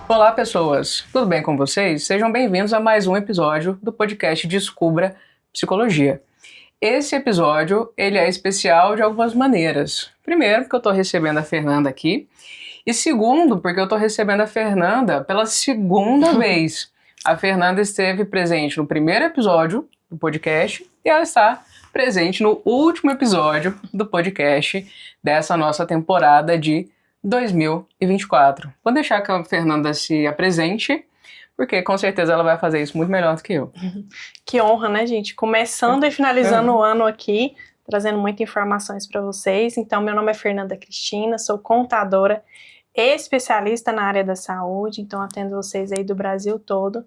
Olá, pessoas! Tudo bem com vocês? Sejam bem-vindos a mais um episódio do podcast Descubra Psicologia. Esse episódio, ele é especial de algumas maneiras. Primeiro, porque eu estou recebendo a Fernanda aqui. E segundo, porque eu estou recebendo a Fernanda pela segunda vez. A Fernanda esteve presente no primeiro episódio do podcast e ela está presente no último episódio do podcast dessa nossa temporada de 2024. Vou deixar que a Fernanda se apresente, porque com certeza ela vai fazer isso muito melhor do que eu. Que honra, né, gente? Começando e finalizando o ano aqui, trazendo muitas informações para vocês. Então, meu nome é Fernanda Cristina, sou contadora especialista na área da saúde, então atendo vocês aí do Brasil todo.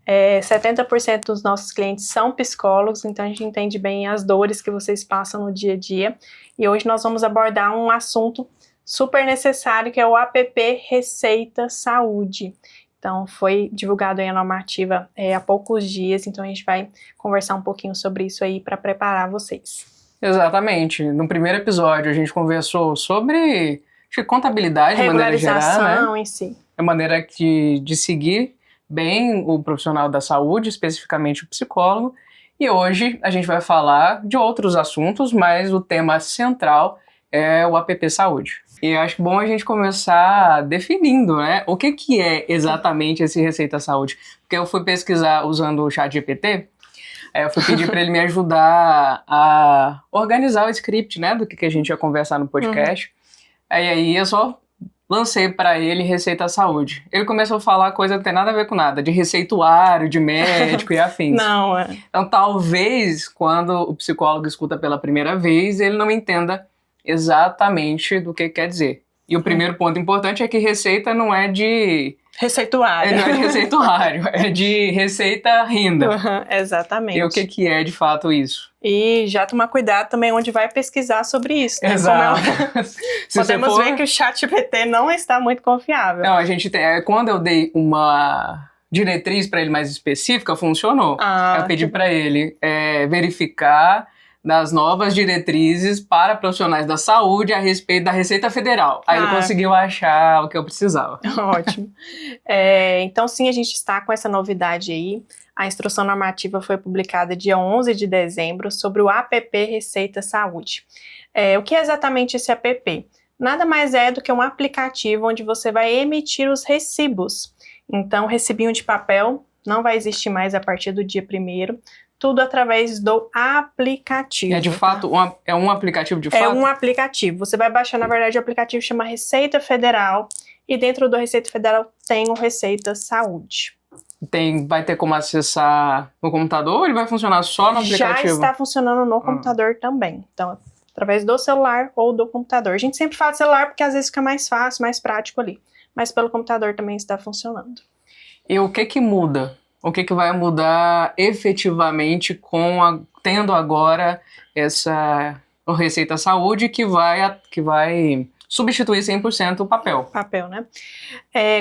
70% dos nossos clientes são psicólogos, então a gente entende bem as dores que vocês passam no dia a dia. E hoje nós vamos abordar um assunto super necessário, que é o APP Receita Saúde. Então, foi divulgado aí a normativa há poucos dias, então a gente vai conversar um pouquinho sobre isso aí para preparar vocês. Exatamente. No primeiro episódio a gente conversou sobre contabilidade de maneira geral, né? Regularização em si. É maneira de seguir bem o profissional da saúde, especificamente o psicólogo. E hoje a gente vai falar de outros assuntos, mas o tema central é o APP Saúde. E eu acho bom a gente começar definindo, né? O que é exatamente esse Receita Saúde? Porque eu fui pesquisar usando o ChatGPT, eu fui pedir para ele me ajudar a organizar o script, né? Do que a gente ia conversar no podcast. Aí eu só lancei para ele Receita Saúde. Ele começou a falar coisa que não tem nada a ver com nada, de receituário, de médico e afins. Não, Então talvez quando o psicólogo escuta pela primeira vez, ele não entenda exatamente do que quer dizer. E o primeiro ponto importante é que receita não é de... Receituário. Não é de receituário, é de receita renda. Exatamente. E o que é de fato isso? E já tomar cuidado também onde vai pesquisar sobre isso, né? Exato. Podemos ver que o ChatGPT não está muito confiável. Não, a gente tem... Quando eu dei uma diretriz para ele mais específica, funcionou. Eu pedi para ele verificar das novas diretrizes para profissionais da saúde a respeito da Receita Federal. Aí ele conseguiu achar o que eu precisava. Ótimo. Então sim, a gente está com essa novidade aí. A instrução normativa foi publicada dia 11 de dezembro sobre o APP Receita Saúde. O que é exatamente esse APP? Nada mais é do que um aplicativo onde você vai emitir os recibos. Então, recibinho de papel não vai existir mais a partir do dia 1º. Tudo através do aplicativo. É de fato, é um aplicativo de fato? É um aplicativo. Você vai baixar, na verdade, o aplicativo chama Receita Federal e dentro do Receita Federal tem o Receita Saúde. Vai ter como acessar no computador ou ele vai funcionar só no aplicativo? Já está funcionando no computador também. Então, através do celular ou do computador. A gente sempre fala de celular porque às vezes fica mais fácil, mais prático ali. Mas pelo computador também está funcionando. E o que muda? O que vai mudar efetivamente tendo agora o Receita Saúde que vai substituir 100% o papel? Papel, né?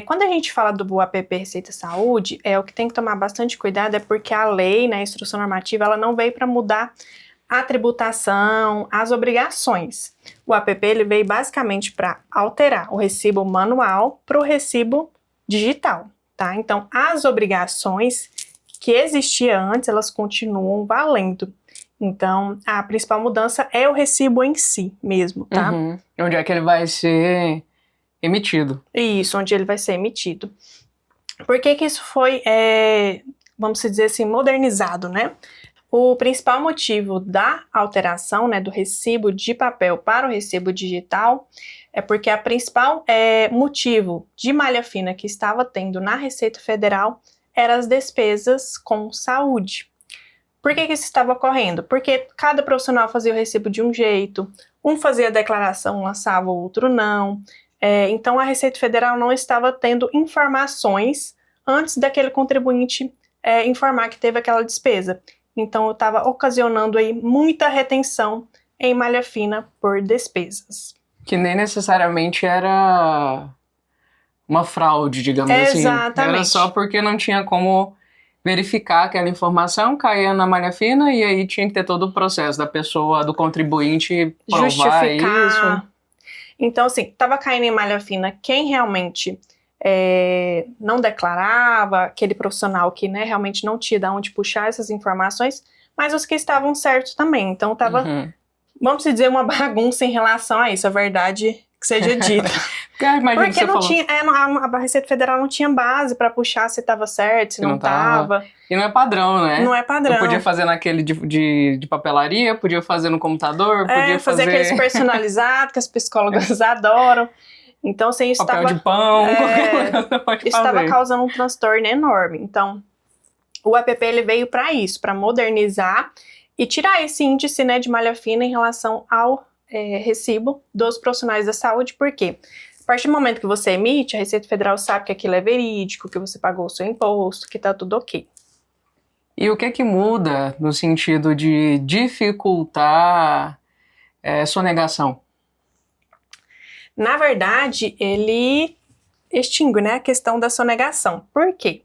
Quando a gente fala do APP Receita Saúde, o que tem que tomar bastante cuidado é porque a lei, né, a instrução normativa, ela não veio para mudar a tributação, as obrigações. O APP ele veio basicamente para alterar o recibo manual para o recibo digital. Tá? Então, as obrigações que existiam antes, elas continuam valendo. Então, a principal mudança é o recibo em si mesmo, tá? Onde é que ele vai ser emitido. Isso, onde ele vai ser emitido. Por que isso foi, vamos dizer assim, modernizado, né? O principal motivo da alteração, né, do recibo de papel para o recibo digital é porque a principal motivo de malha fina que estava tendo na Receita Federal eram as despesas com saúde. Por que isso estava ocorrendo? Porque cada profissional fazia o recibo de um jeito, um fazia a declaração, lançava, o outro não. Então a Receita Federal não estava tendo informações antes daquele contribuinte informar que teve aquela despesa. Então, eu estava ocasionando aí muita retenção em malha fina por despesas. Que nem necessariamente era uma fraude, digamos assim. Exatamente. Era só porque não tinha como verificar aquela informação, caía na malha fina e aí tinha que ter todo o processo da pessoa, do contribuinte provar Justificar. isso. Então, assim, estava caindo em malha fina quem realmente não declarava, aquele profissional que, né, realmente não tinha de onde puxar essas informações, mas os que estavam certos também. Então, estava, vamos dizer, uma bagunça em relação a isso, a verdade que seja dita. Porque não tinha, a Receita Federal não tinha base para puxar se estava certo, se não estava. E não é padrão, né? Não é padrão. Eu podia fazer naquele de papelaria, podia fazer no computador, podia fazer aqueles personalizados que as psicólogas adoram. Então, assim, isso papel de pão, isso estava causando um transtorno enorme. Então, o APP ele veio para isso, para modernizar e tirar esse índice, né, de malha fina em relação ao recibo dos profissionais da saúde, porque a partir do momento que você emite, a Receita Federal sabe que aquilo é verídico, que você pagou o seu imposto, que tá tudo ok. E o que muda no sentido de dificultar sonegação? Na verdade, ele extingue, né, a questão da sonegação. Por quê?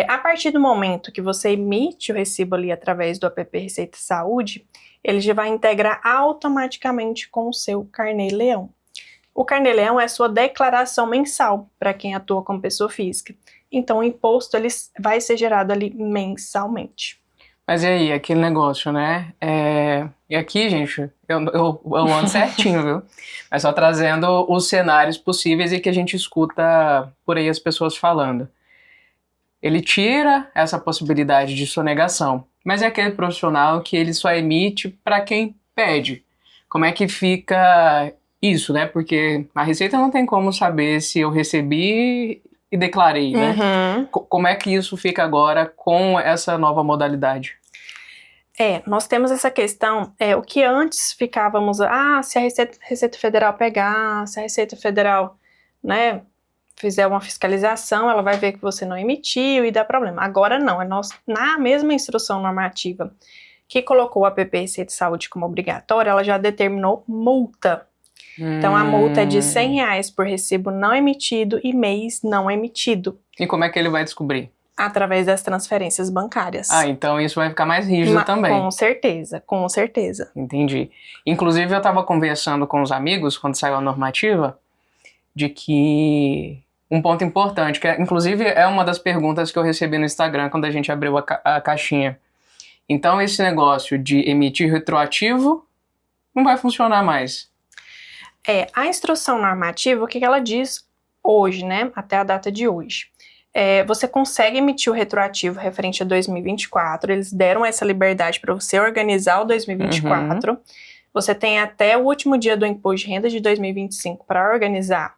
A partir do momento que você emite o recibo ali através do APP Receita Saúde, ele já vai integrar automaticamente com o seu Carnê-Leão. O Carnê-Leão é a sua declaração mensal para quem atua como pessoa física. Então, o imposto ele vai ser gerado ali mensalmente. Mas e aí, aquele negócio, né? E aqui, gente, eu ando certinho, viu? Mas só trazendo os cenários possíveis e que a gente escuta por aí as pessoas falando. Ele tira essa possibilidade de sonegação, mas é aquele profissional que ele só emite para quem pede. Como é que fica isso, né? Porque a Receita não tem como saber se eu recebi e declarei, né? Como é que isso fica agora com essa nova modalidade? Nós temos essa questão, o que antes ficávamos, se a Receita Federal pegar, se a Receita Federal, né, fizer uma fiscalização, ela vai ver que você não emitiu e dá problema. Agora não, na mesma instrução normativa que colocou o APP Receita Saúde como obrigatória, ela já determinou multa. Então, a multa é de R$100 por recibo não emitido e mês não emitido. E como é que ele vai descobrir? Através das transferências bancárias. Então isso vai ficar mais rígido também. Com certeza, com certeza. Entendi. Inclusive, eu estava conversando com os amigos, quando saiu a normativa, de que um ponto importante, que inclusive é uma das perguntas que eu recebi no Instagram quando a gente abriu a caixinha. Então, esse negócio de emitir retroativo não vai funcionar mais. A instrução normativa, o que ela diz hoje, né, até a data de hoje? Você consegue emitir o retroativo referente a 2024, eles deram essa liberdade para você organizar o 2024, você tem até o último dia do imposto de renda de 2025 para organizar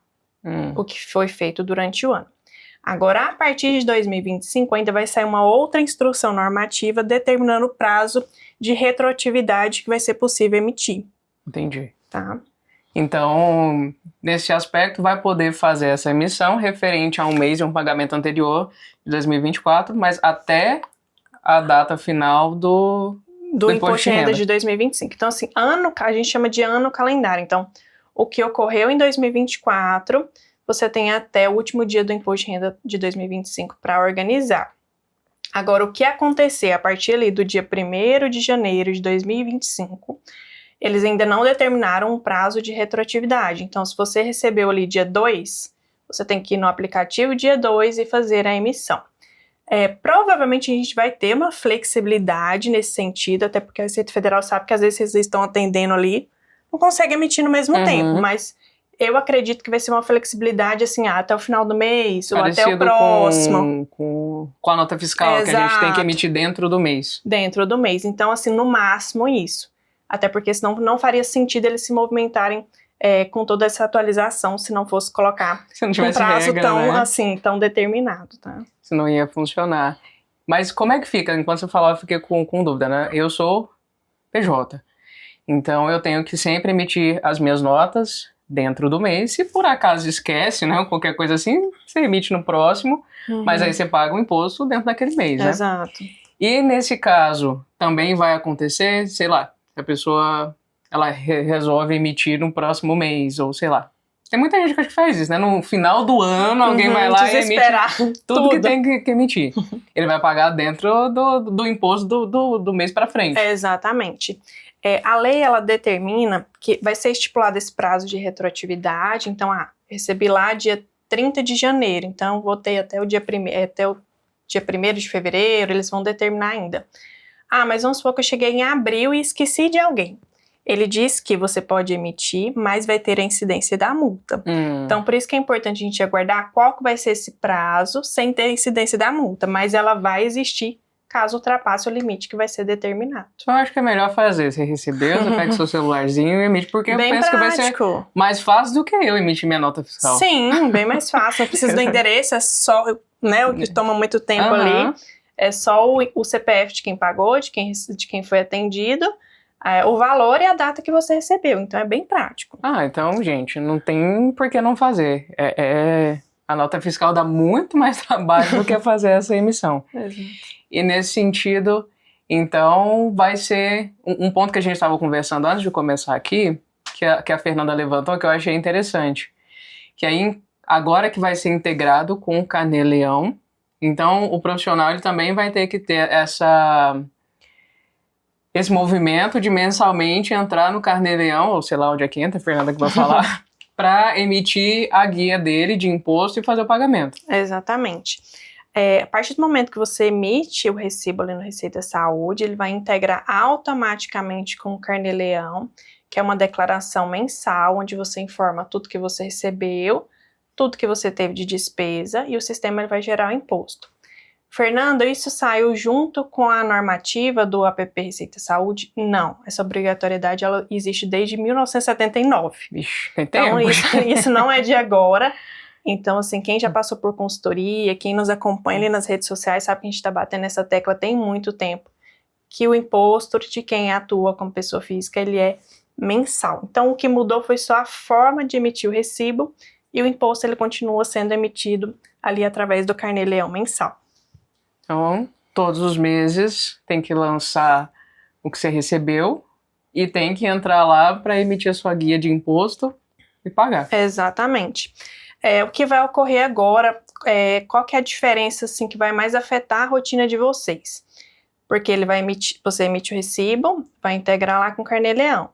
o que foi feito durante o ano. Agora, a partir de 2025, ainda vai sair uma outra instrução normativa determinando o prazo de retroatividade que vai ser possível emitir. Entendi. Tá? Então, nesse aspecto, vai poder fazer essa emissão referente a um mês de um pagamento anterior de 2024, mas até a data final do imposto de renda de 2025. Então, assim, a gente chama de ano calendário. Então, o que ocorreu em 2024, você tem até o último dia do imposto de renda de 2025 para organizar. Agora, o que acontecer a partir ali do dia 1º de janeiro de 2025, eles ainda não determinaram um prazo de retroatividade. Então, se você recebeu ali dia 2, você tem que ir no aplicativo dia 2 e fazer a emissão. Provavelmente a gente vai ter uma flexibilidade nesse sentido, até porque a Receita Federal sabe que às vezes vocês estão atendendo ali, não consegue emitir no mesmo tempo, mas eu acredito que vai ser uma flexibilidade assim, até o final do mês, parecido ou até o próximo. Com a nota fiscal, que a gente tem que emitir dentro do mês. Dentro do mês. Então, assim, no máximo isso. Até porque senão não faria sentido eles se movimentarem com toda essa atualização se não fosse colocar um prazo regra, tão, né? assim, tão determinado, tá? Se não ia funcionar. Mas como é que fica? Enquanto você falava, eu fiquei com dúvida, né? Eu sou PJ. Então eu tenho que sempre emitir as minhas notas dentro do mês. Se por acaso esquece, né? Ou qualquer coisa assim, você emite no próximo, mas aí você paga o imposto dentro daquele mês, né? Exato. E nesse caso, também vai acontecer, sei lá, a pessoa ela resolve emitir no próximo mês, ou sei lá. Tem muita gente que acho que faz isso, né? No final do ano, alguém vai lá e emite desesperar tudo que tem que emitir. Ele vai pagar dentro do imposto do mês para frente. Exatamente. A lei, ela determina que vai ser estipulado esse prazo de retroatividade. Então, recebi lá dia 30 de janeiro, então vou ter até o dia 1º de fevereiro, eles vão determinar ainda. Mas vamos supor que eu cheguei em abril e esqueci de alguém. Ele diz que você pode emitir, mas vai ter a incidência da multa. Então, por isso que é importante a gente aguardar qual que vai ser esse prazo sem ter a incidência da multa, mas ela vai existir caso ultrapasse o limite que vai ser determinado. Eu acho que é melhor fazer. Você recebeu, você pega seu celularzinho e emite, porque bem eu penso prático. Que vai ser mais fácil do que eu emitir minha nota fiscal. Sim, bem mais fácil. Não precisa do endereço, é só, né, o que toma muito tempo ali. É só o CPF de quem pagou, de quem foi atendido, o valor e a data que você recebeu. Então, é bem prático. Então, gente, não tem por que não fazer. A nota fiscal dá muito mais trabalho do que fazer essa emissão. Exato. E nesse sentido, então, vai ser um ponto que a gente estava conversando antes de começar aqui, que a Fernanda levantou, que eu achei interessante. Que aí, agora que vai ser integrado com o Carnê-Leão, então o profissional ele também vai ter que ter esse movimento de mensalmente entrar no Carnê-Leão, ou sei lá onde é que entra, a Fernanda que vai falar, para emitir a guia dele de imposto e fazer o pagamento. Exatamente. A partir do momento que você emite o recibo ali no Receita Saúde, ele vai integrar automaticamente com o Carnê-Leão, que é uma declaração mensal, onde você informa tudo que você recebeu, tudo que você teve de despesa, e o sistema ele vai gerar o imposto. Fernanda, isso saiu junto com a normativa do APP Receita Saúde? Não, essa obrigatoriedade ela existe desde 1979. Vixe, tem então tempo. isso não é de agora. Então, assim, quem já passou por consultoria, quem nos acompanha ali nas redes sociais, sabe que a gente está batendo essa tecla tem muito tempo, que o imposto de quem atua como pessoa física, ele é mensal. Então, o que mudou foi só a forma de emitir o recibo, e o imposto ele continua sendo emitido ali através do Carnê-Leão mensal. Então, todos os meses tem que lançar o que você recebeu e tem que entrar lá para emitir a sua guia de imposto e pagar. Exatamente. O que vai ocorrer agora, qual que é a diferença assim, que vai mais afetar a rotina de vocês? Porque você emite o recibo, vai integrar lá com o Carnê-Leão.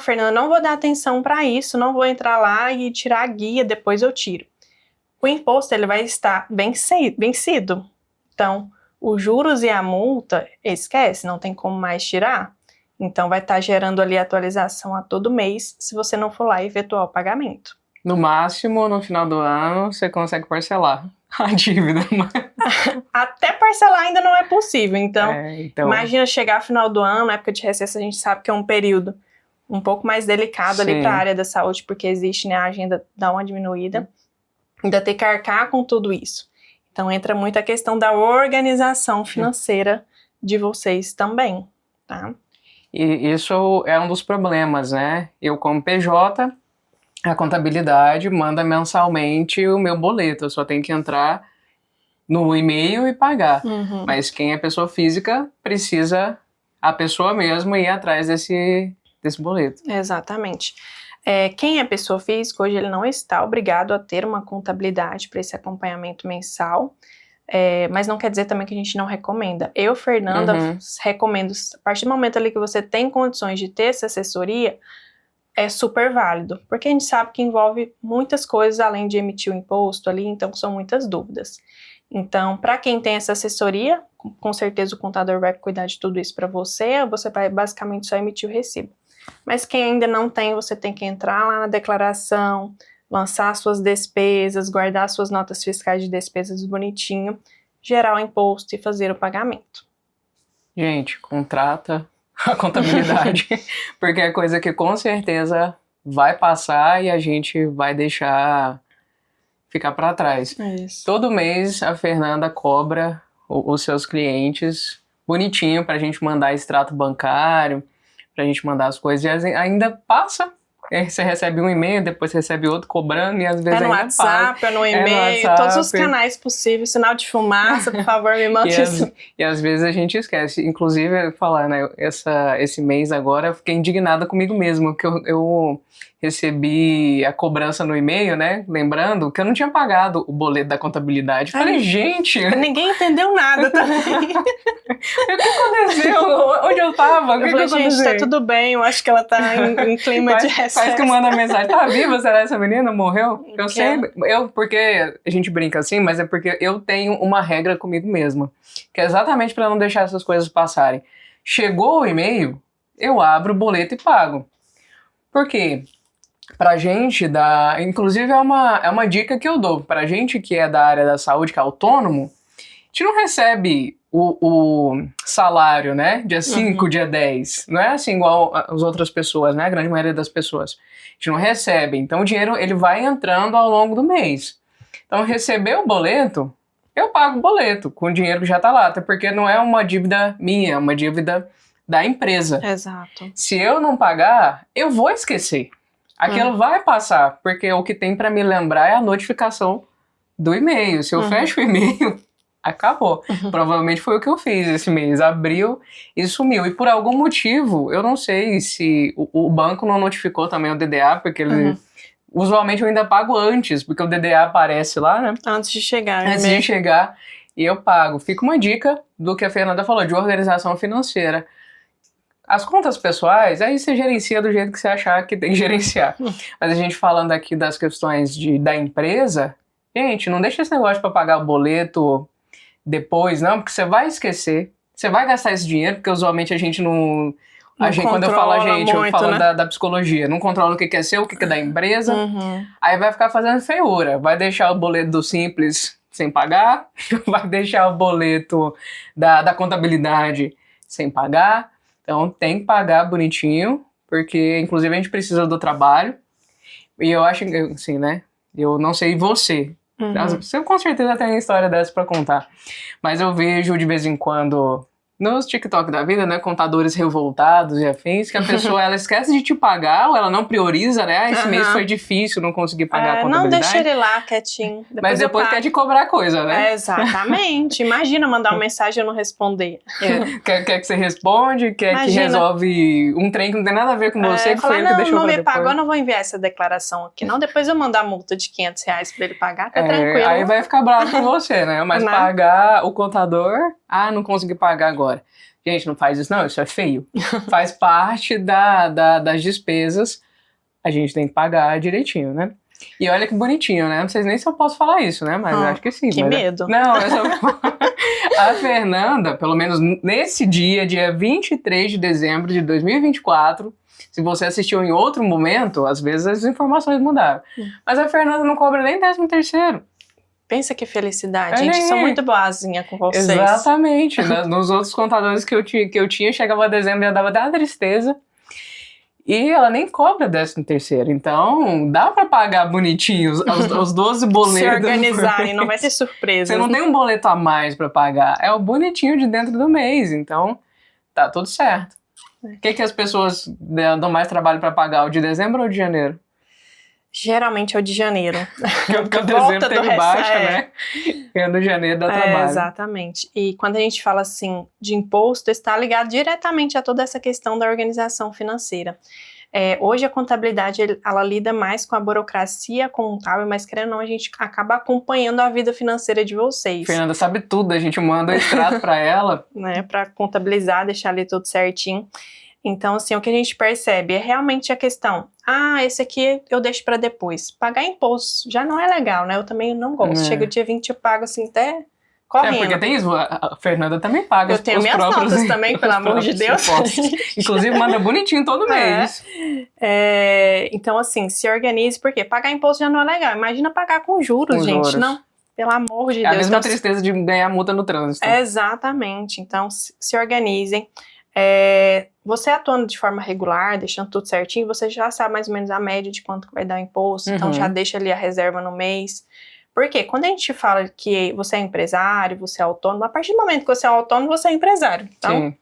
Fernanda, não vou dar atenção para isso, não vou entrar lá e tirar a guia, depois eu tiro. O imposto ele vai estar vencido. Então, os juros e a multa, esquece, não tem como mais tirar. Então, vai estar gerando ali atualização a todo mês, se você não for lá e efetuar o pagamento. No máximo, no final do ano, você consegue parcelar a dívida. Até parcelar ainda não é possível. Então, imagina chegar final do ano, época de recesso, a gente sabe que é um período um pouco mais delicado ali para a área da saúde, porque existe, né, a agenda dá uma diminuída. Ainda ter que arcar com tudo isso. Então, entra muito a questão da organização financeira de vocês também, tá? E isso é um dos problemas, né? Eu, como PJ, a contabilidade manda mensalmente o meu boleto. Eu só tenho que entrar no e-mail e pagar. Mas quem é pessoa física precisa a pessoa mesmo ir atrás desse boleto. Exatamente. Quem é pessoa física, hoje ele não está obrigado a ter uma contabilidade para esse acompanhamento mensal, mas não quer dizer também que a gente não recomenda. Eu, Fernanda, recomendo, a partir do momento ali que você tem condições de ter essa assessoria, é super válido, porque a gente sabe que envolve muitas coisas além de emitir o imposto ali, então são muitas dúvidas. Então, para quem tem essa assessoria, com certeza o contador vai cuidar de tudo isso para você vai basicamente só emitir o recibo. Mas quem ainda não tem, você tem que entrar lá na declaração, lançar suas despesas, guardar suas notas fiscais de despesas bonitinho, gerar o imposto e fazer o pagamento. Gente, contrata a contabilidade, porque é coisa que com certeza vai passar e a gente vai deixar ficar para trás. Isso. Todo mês a Fernanda cobra os seus clientes bonitinho para a gente mandar extrato bancário, para a gente mandar as coisas, e ainda passa. Você recebe um e-mail, depois você recebe outro cobrando, e às vezes ainda WhatsApp, paga. no e-mail, todos os canais possíveis, sinal de fumaça, por favor, me manda isso. E às vezes a gente esquece. Inclusive, falar, né, esse mês agora, eu fiquei indignada comigo mesmo, que eu recebi a cobrança no e-mail, né? Lembrando que eu não tinha pagado o boleto da contabilidade. Falei, gente... Ninguém entendeu nada também. O que aconteceu? Onde eu tava? O que falei, gente, aconteceu? tá tudo bem, eu acho que ela tá em clima de recesso. Faz que manda mensagem, tá viva? Será essa menina? Morreu? Eu sei, porque a gente brinca assim, mas é porque eu tenho uma regra comigo mesma, que é exatamente pra não deixar essas coisas passarem. Chegou o e-mail, eu abro o boleto e pago. Por quê? Pra gente, inclusive é uma dica que eu dou, pra gente que é da área da saúde, que é autônomo, a gente não recebe o salário, né, dia 5, dia 10, não é assim igual as outras pessoas, né, a grande maioria das pessoas, a gente não recebe, então o dinheiro ele vai entrando ao longo do mês. Então receber o boleto, eu pago o boleto com o dinheiro que já tá lá, até porque não é uma dívida minha, é uma dívida da empresa. Exato. Se eu não pagar, eu vou esquecer. Aquilo vai passar, porque o que tem pra me lembrar é a notificação do e-mail. Se eu fecho o e-mail, acabou. Provavelmente foi o que eu fiz esse mês. Abriu e sumiu. E por algum motivo, eu não sei se o banco não notificou também o DDA, porque ele... Usualmente eu ainda pago antes, porque o DDA aparece lá, né? Antes de chegar. Antes de chegar, e eu pago. Fica uma dica do que a Fernanda falou, de organização financeira. As contas pessoais, aí você gerencia do jeito que você achar que tem que gerenciar. Mas a gente falando aqui das questões da empresa, gente, não deixa esse negócio para pagar o boleto depois, não, porque você vai esquecer. Você vai gastar esse dinheiro, porque usualmente a gente não... quando eu falo a gente, muito, eu falo, né? da psicologia. Não controla o que é seu, o que é da empresa. Aí vai ficar fazendo feiura. Vai deixar o boleto do Simples sem pagar. Vai deixar o boleto da contabilidade sem pagar. Então tem que pagar bonitinho, porque inclusive a gente precisa do trabalho. E eu acho, assim, né? Eu não sei você. Você com certeza tem uma história dessa pra contar. Mas eu vejo de vez em quando nos TikTok da vida, né? Contadores revoltados e afins, que a pessoa ela esquece de te pagar ou ela não prioriza, né? Esse mês foi difícil, não consegui pagar a contabilidade. Não deixa ele lá quietinho. Mas depois quer te cobrar coisa, né? Exatamente. Imagina mandar uma mensagem e eu não responder. Quer que você responde, que resolve um trem que não tem nada a ver com você, que foi ele que deixou não pra me depois. pagou, eu não vou enviar essa declaração aqui, não. Depois eu mandar a multa de R$500 pra ele pagar, tá tranquilo. Aí vai ficar bravo com você, né? Mas pagar o contador, não consegui pagar agora. Gente, não faz isso não, isso é feio. Faz parte das despesas, a gente tem que pagar direitinho, né? E olha que bonitinho, né? Não sei nem se eu posso falar isso, né? Mas eu acho que sim. Que medo. Não, a Fernanda, pelo menos nesse dia 23 de dezembro de 2024, se você assistiu em outro momento, às vezes as informações mudaram. Mas a Fernanda não cobra nem 13º. Pensa que felicidade, gente. Sou muito boazinha com vocês. Exatamente. Nos outros contadores que eu tinha, chegava dezembro e já dava até uma tristeza. E ela nem cobra 13º. Então, dá pra pagar bonitinho os 12 boletos. Se organizarem, não vai ter surpresa. Você não tem um boleto a mais pra pagar. É o bonitinho de dentro do mês. Então, tá tudo certo. O que as pessoas dão mais trabalho pra pagar? O de dezembro ou o de janeiro? Geralmente é o de janeiro. Porque o dezembro teve baixa, né? E o de janeiro dá trabalho. Exatamente. E quando a gente fala assim de imposto, está ligado diretamente a toda essa questão da organização financeira. Hoje a contabilidade, ela lida mais com a burocracia contábil, mas querendo ou não, a gente acaba acompanhando a vida financeira de vocês. Fernanda sabe tudo, a gente manda o extrato para ela. Né, para contabilizar, deixar ali tudo certinho. Então, assim, o que a gente percebe é realmente a questão, esse aqui eu deixo para depois. Pagar imposto já não é legal, né? Eu também não gosto. Chega o dia 20 eu pago assim até correndo. Porque tem isso, a Fernanda também paga eu tenho minhas notas também, pelo amor de Deus. Inclusive manda bonitinho todo mês. Então, assim, se organize, porque pagar imposto já não é legal. Imagina pagar com juros, gente. Não, pelo amor de Deus. É a mesma tristeza de ganhar multa no trânsito. Exatamente. Então, se organizem. Você atuando de forma regular, deixando tudo certinho, você já sabe mais ou menos a média de quanto vai dar o imposto, então já deixa ali a reserva no mês. Porque quando a gente fala que você é empresário, você é autônomo, a partir do momento que você é autônomo, você é empresário. Então,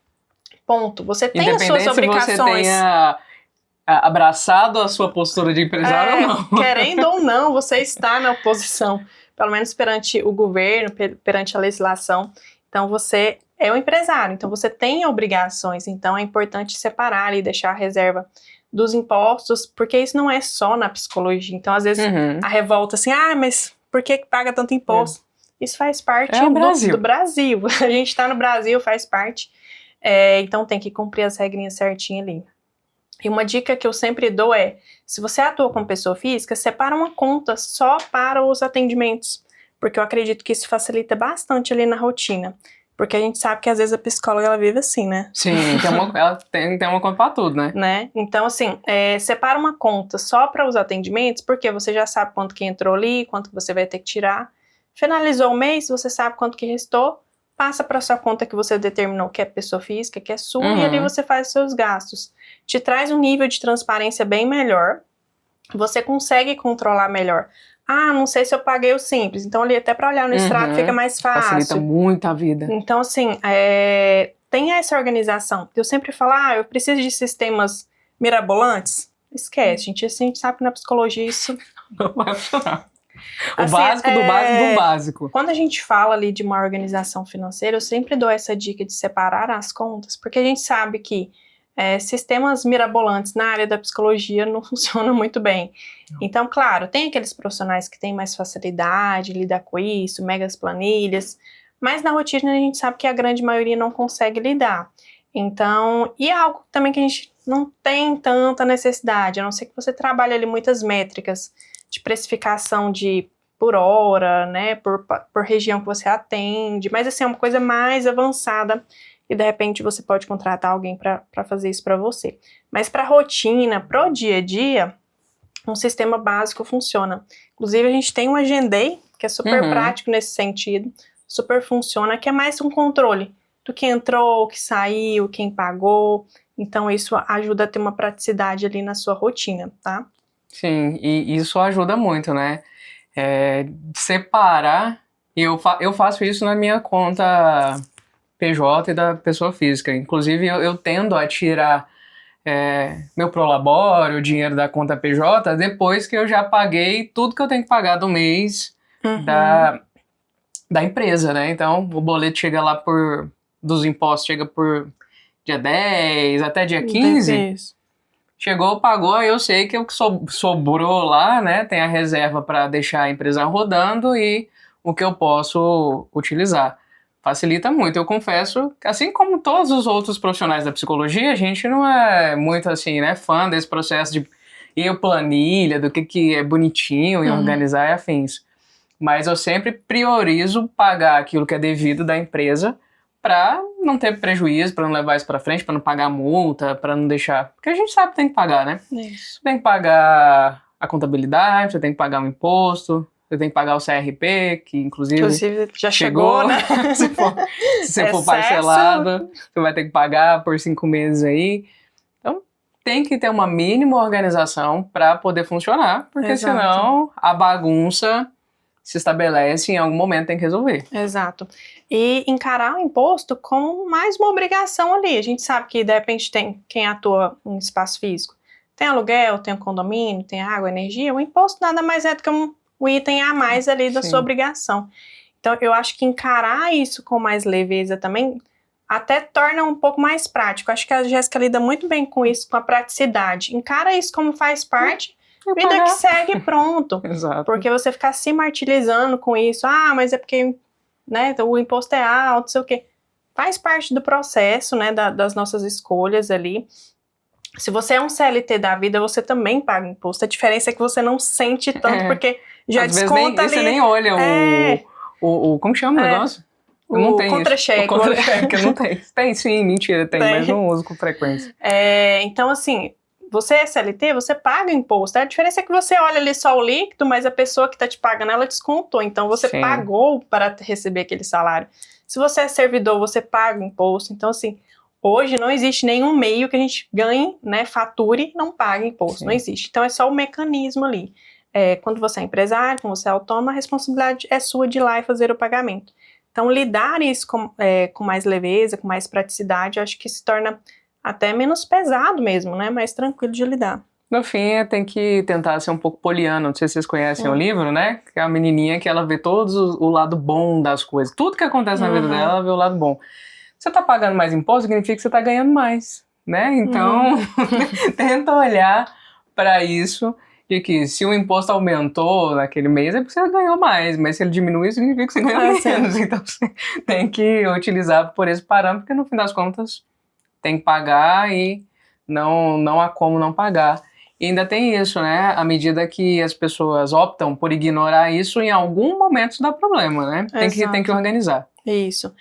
ponto. Você tem as suas obrigações. Se você tenha abraçado a sua postura de empresário ou não. Querendo ou não, você está na oposição, pelo menos perante o governo, perante a legislação. Então, você é o empresário. Então, você tem obrigações. Então, é importante separar ali, deixar a reserva dos impostos, porque isso não é só na psicologia. Então, às vezes, a revolta assim, mas por que paga tanto imposto? Isso faz parte do Brasil. A gente está no Brasil, faz parte. Então, tem que cumprir as regrinhas certinho ali. E uma dica que eu sempre dou é, se você atua como pessoa física, separa uma conta só para os atendimentos, porque eu acredito que isso facilita bastante ali na rotina. Porque a gente sabe que às vezes a psicóloga, ela vive assim, né? Sim, ela tem uma conta pra tudo, né? Então, assim, separa uma conta só para os atendimentos, porque você já sabe quanto que entrou ali, quanto que você vai ter que tirar. Finalizou o mês, você sabe quanto que restou, passa para sua conta que você determinou que é pessoa física, que é sua, e ali você faz os seus gastos. Te traz um nível de transparência bem melhor, você consegue controlar melhor. Não sei se eu paguei o simples, então ali até para olhar no extrato fica mais fácil. Facilita muito a vida. Então, assim, tem essa organização. Eu sempre falo, eu preciso de sistemas mirabolantes. Esquece, gente. Assim, a gente sabe que na psicologia isso não vai funcionar. O básico do básico do básico. Quando a gente fala ali de uma organização financeira, eu sempre dou essa dica de separar as contas, porque a gente sabe que sistemas mirabolantes na área da psicologia não funcionam muito bem. Então, claro, tem aqueles profissionais que têm mais facilidade de lidar com isso, megas planilhas, mas na rotina a gente sabe que a grande maioria não consegue lidar. Então, e é algo também que a gente não tem tanta necessidade, a não ser que você trabalhe ali muitas métricas de precificação por hora, né, por região que você atende, mas assim, é uma coisa mais avançada e de repente você pode contratar alguém para fazer isso para você. Mas para rotina, para o dia a dia, um sistema básico funciona. Inclusive, a gente tem um Agendei, que é super prático nesse sentido, super funciona, que é mais um controle do que entrou, o que saiu, quem pagou. Então, isso ajuda a ter uma praticidade ali na sua rotina, tá? Sim, e isso ajuda muito, né? Separar, e eu faço isso na minha conta PJ e da pessoa física. Inclusive, eu tendo a tirar meu prolabore, o dinheiro da conta PJ, depois que eu já paguei tudo que eu tenho que pagar do mês da empresa, né? Então, o boleto chega lá dos impostos, chega por dia 10 até dia 15. Chegou, pagou, aí eu sei que o que sobrou lá, né? Tem a reserva para deixar a empresa rodando e o que eu posso utilizar. Facilita muito. Eu confesso que, assim como todos os outros profissionais da psicologia, a gente não é muito assim, né, fã desse processo de ir planilha, do que é bonitinho e organizar e afins. Mas eu sempre priorizo pagar aquilo que é devido da empresa para não ter prejuízo, para não levar isso para frente, para não pagar multa, para não deixar... Porque a gente sabe que tem que pagar, né? Isso. Tem que pagar a contabilidade, você tem que pagar o imposto... Você tem que pagar o CRP, que inclusive já chegou, né? se você for parcelado, você vai ter que pagar por 5 meses aí. Então, tem que ter uma mínima organização para poder funcionar, porque senão a bagunça se estabelece e em algum momento tem que resolver. Exato. E encarar o imposto como mais uma obrigação ali. A gente sabe que, de repente, tem quem atua em espaço físico. Tem aluguel, tem um condomínio, tem água, energia. O imposto nada mais é do que um item a mais ali da sua obrigação. Então, eu acho que encarar isso com mais leveza também até torna um pouco mais prático. Acho que a Jéssica lida muito bem com isso, com a praticidade. Encara isso como faz parte, vida que segue, pronto. Exato. Porque você ficar se martirizando com isso, mas é porque, né, o imposto é alto, não sei o quê. Faz parte do processo, né, das nossas escolhas ali. Se você é um CLT da vida, você também paga imposto. A diferença é que você não sente tanto, porque já às desconta vezes ali. Você nem olha o como chama o negócio? Eu não tenho contra-cheque. O contra-cheque, eu não tenho. Tem sim, mentira, tem, mas não uso com frequência. Então, assim, você é CLT, você paga imposto. A diferença é que você olha ali só o líquido, mas a pessoa que está te pagando, ela descontou. Então, você pagou para receber aquele salário. Se você é servidor, você paga imposto. Então, assim... Hoje não existe nenhum meio que a gente ganhe, né, fature e não pague imposto, não existe. Então é só o mecanismo ali. Quando você é empresário, quando você é autônomo, a responsabilidade é sua de ir lá e fazer o pagamento. Então lidar isso com mais leveza, com mais praticidade, eu acho que se torna até menos pesado mesmo, né, mais tranquilo de lidar. No fim, tem que tentar ser um pouco poliana. Não sei se vocês conhecem o livro, né? Que é a menininha que ela vê o lado bom das coisas. Tudo que acontece na vida dela, ela vê o lado bom. você está pagando mais imposto, significa que você está ganhando mais, né? Então, tenta olhar para isso, de que se o imposto aumentou naquele mês, é porque você ganhou mais, mas se ele diminuiu, significa que você ganhou menos. Então, você tem que utilizar por esse parâmetro, porque no fim das contas, tem que pagar e não há como não pagar. E ainda tem isso, né? À medida que as pessoas optam por ignorar isso, em algum momento isso dá problema, né? Tem que organizar. Isso.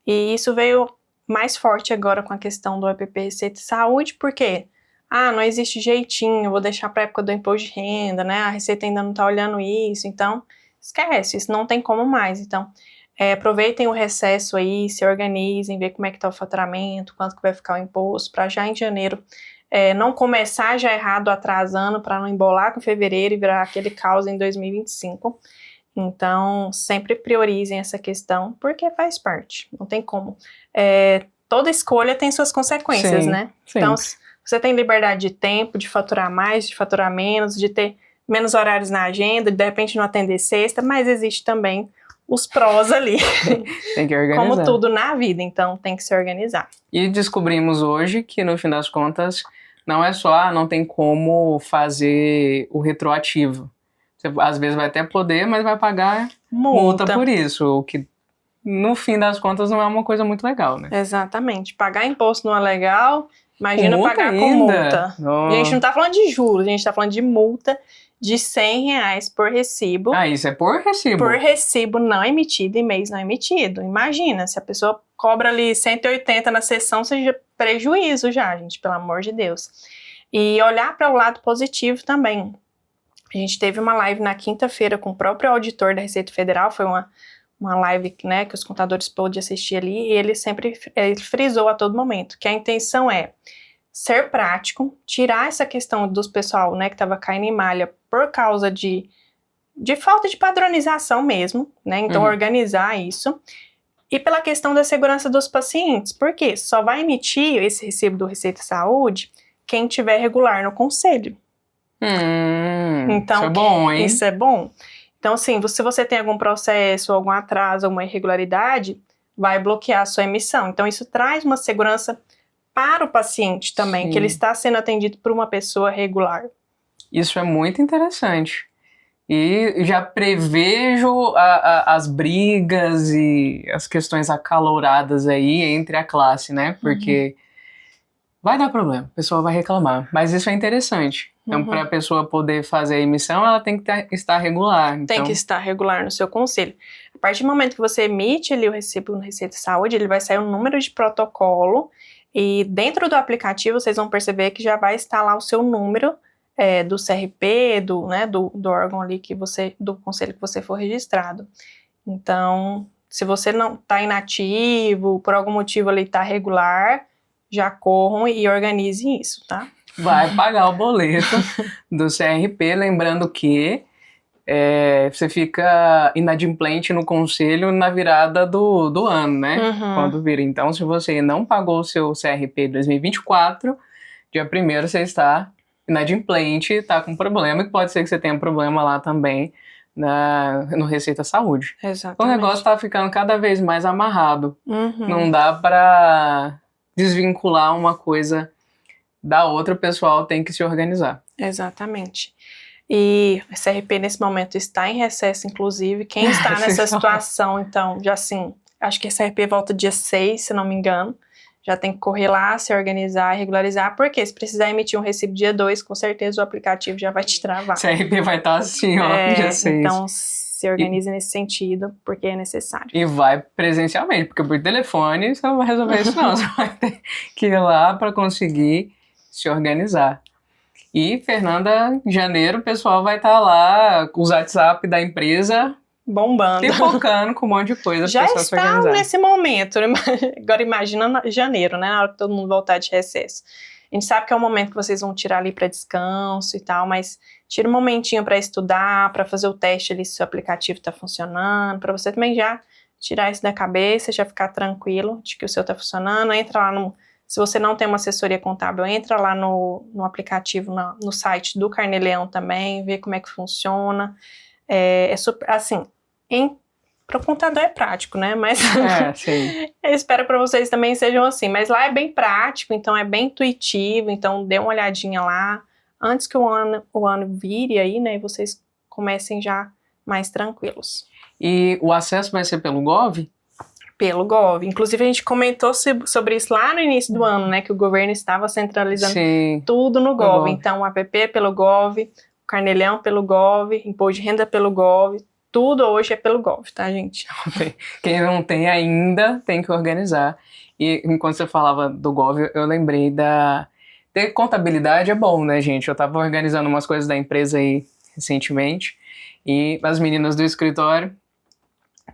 E isso veio mais forte agora com a questão do EPP Receita e Saúde, porque não existe jeitinho, eu vou deixar para a época do imposto de renda, né? A Receita ainda não está olhando isso, então esquece, isso não tem como mais. Então, aproveitem o recesso aí, se organizem, ver como é que está o faturamento, quanto que vai ficar o imposto, para já em janeiro não começar já errado, atrasando, para não embolar com fevereiro e virar aquele caos em 2025. Então, sempre priorizem essa questão, porque faz parte, não tem como. Toda escolha tem suas consequências, Sim, né? sempre. Então, você tem liberdade de tempo, de faturar mais, de faturar menos, de ter menos horários na agenda, de repente não atender sexta, mas existe também os prós ali. Tem que organizar. Como tudo na vida, então tem que se organizar. E descobrimos hoje que, no fim das contas, não é só, não tem como fazer o retroativo. Você, às vezes, vai até poder, mas vai pagar multa por isso, o que, no fim das contas, não é uma coisa muito legal, né? Exatamente. Pagar imposto não é legal, imagina com pagar ainda? Com multa. Oh. A gente não tá falando de juros, a gente tá falando de multa de R$100 por recibo. Isso é por recibo. Por recibo não emitido e mês não emitido. Imagina, se a pessoa cobra ali 180 na sessão, seja prejuízo já, gente, pelo amor de Deus. E olhar para o lado positivo também. A gente teve uma live na quinta-feira com o próprio auditor da Receita Federal, foi uma live, né, que os contadores pôde assistir ali, e ele sempre frisou a todo momento que a intenção é ser prático, tirar essa questão dos pessoal, né, que estava caindo em malha por causa de falta de padronização mesmo, né, então organizar isso, e pela questão da segurança dos pacientes, porque só vai emitir esse recibo do Receita Saúde quem tiver regular no conselho. Então, isso é bom, hein? Isso é bom. Então, assim, se você tem algum processo, algum atraso, alguma irregularidade, vai bloquear a sua emissão. Então, isso traz uma segurança para o paciente também, Sim. que ele está sendo atendido por uma pessoa regular. Isso é muito interessante. E já prevejo as brigas e as questões acaloradas aí entre a classe, né? Porque vai dar problema, o pessoal vai reclamar. Mas isso é interessante. Então, para a pessoa poder fazer a emissão, ela tem que estar regular. Então... Tem que estar regular no seu conselho. A partir do momento que você emite ali o recibo no Receita Saúde, ele vai sair um número de protocolo e dentro do aplicativo vocês vão perceber que já vai estar lá o seu número do CRP, do órgão ali do conselho que você for registrado. Então, se você não está inativo, por algum motivo ali está regular, já corram e organizem isso, tá? Vai pagar o boleto do CRP, lembrando que você fica inadimplente no conselho na virada do ano, né? Quando vira. Então, se você não pagou o seu CRP 2024, dia 1º você está inadimplente, está com problema, e pode ser que você tenha problema lá também no Receita Saúde. Exatamente. O negócio está ficando cada vez mais amarrado. Não dá para desvincular uma coisa da outra, o pessoal tem que se organizar. Exatamente. E o CRP nesse momento está em recesso, inclusive. Quem está nessa situação, então, já assim, acho que a CRP volta dia 6, se não me engano. Já tem que correr lá, se organizar, regularizar, porque se precisar emitir um recibo dia 2, com certeza o aplicativo já vai te travar. O CRP vai estar assim, ó, dia 6. Então, se organize nesse sentido, porque é necessário. E vai presencialmente, porque por telefone você não vai resolver isso não. Você vai ter que ir lá para conseguir se organizar. E, Fernanda, em janeiro o pessoal vai estar lá com os WhatsApp da empresa bombando, pipocando com um monte de coisa. Já está nesse momento. Agora imagina janeiro, né? Na hora que todo mundo voltar de recesso. A gente sabe que é um momento que vocês vão tirar ali para descanso e tal, mas tira um momentinho para estudar, para fazer o teste ali se o seu aplicativo está funcionando, para você também já tirar isso da cabeça, já ficar tranquilo de que o seu está funcionando. Entra lá se você não tem uma assessoria contábil, entra lá no aplicativo, no site do Carnê Leão também, vê como é que funciona. Super, assim, em Para o contador é prático, né? Mas sim. eu espero para vocês também sejam assim. Mas lá é bem prático, então é bem intuitivo. Então dê uma olhadinha lá antes que o ano vire aí, né? E vocês comecem já mais tranquilos. E o acesso vai ser pelo Gov? Pelo Gov. Inclusive a gente comentou sobre isso lá no início do ano, né? Que o governo estava centralizando tudo no Gov. Então o app é pelo Gov, o Carnelhão pelo Gov, imposto de renda pelo Gov. Tudo hoje é pelo Gov, tá, gente? Quem não tem ainda tem que organizar. E enquanto você falava do Gov, eu lembrei ter contabilidade é bom, né, gente? Eu tava organizando umas coisas da empresa aí recentemente e as meninas do escritório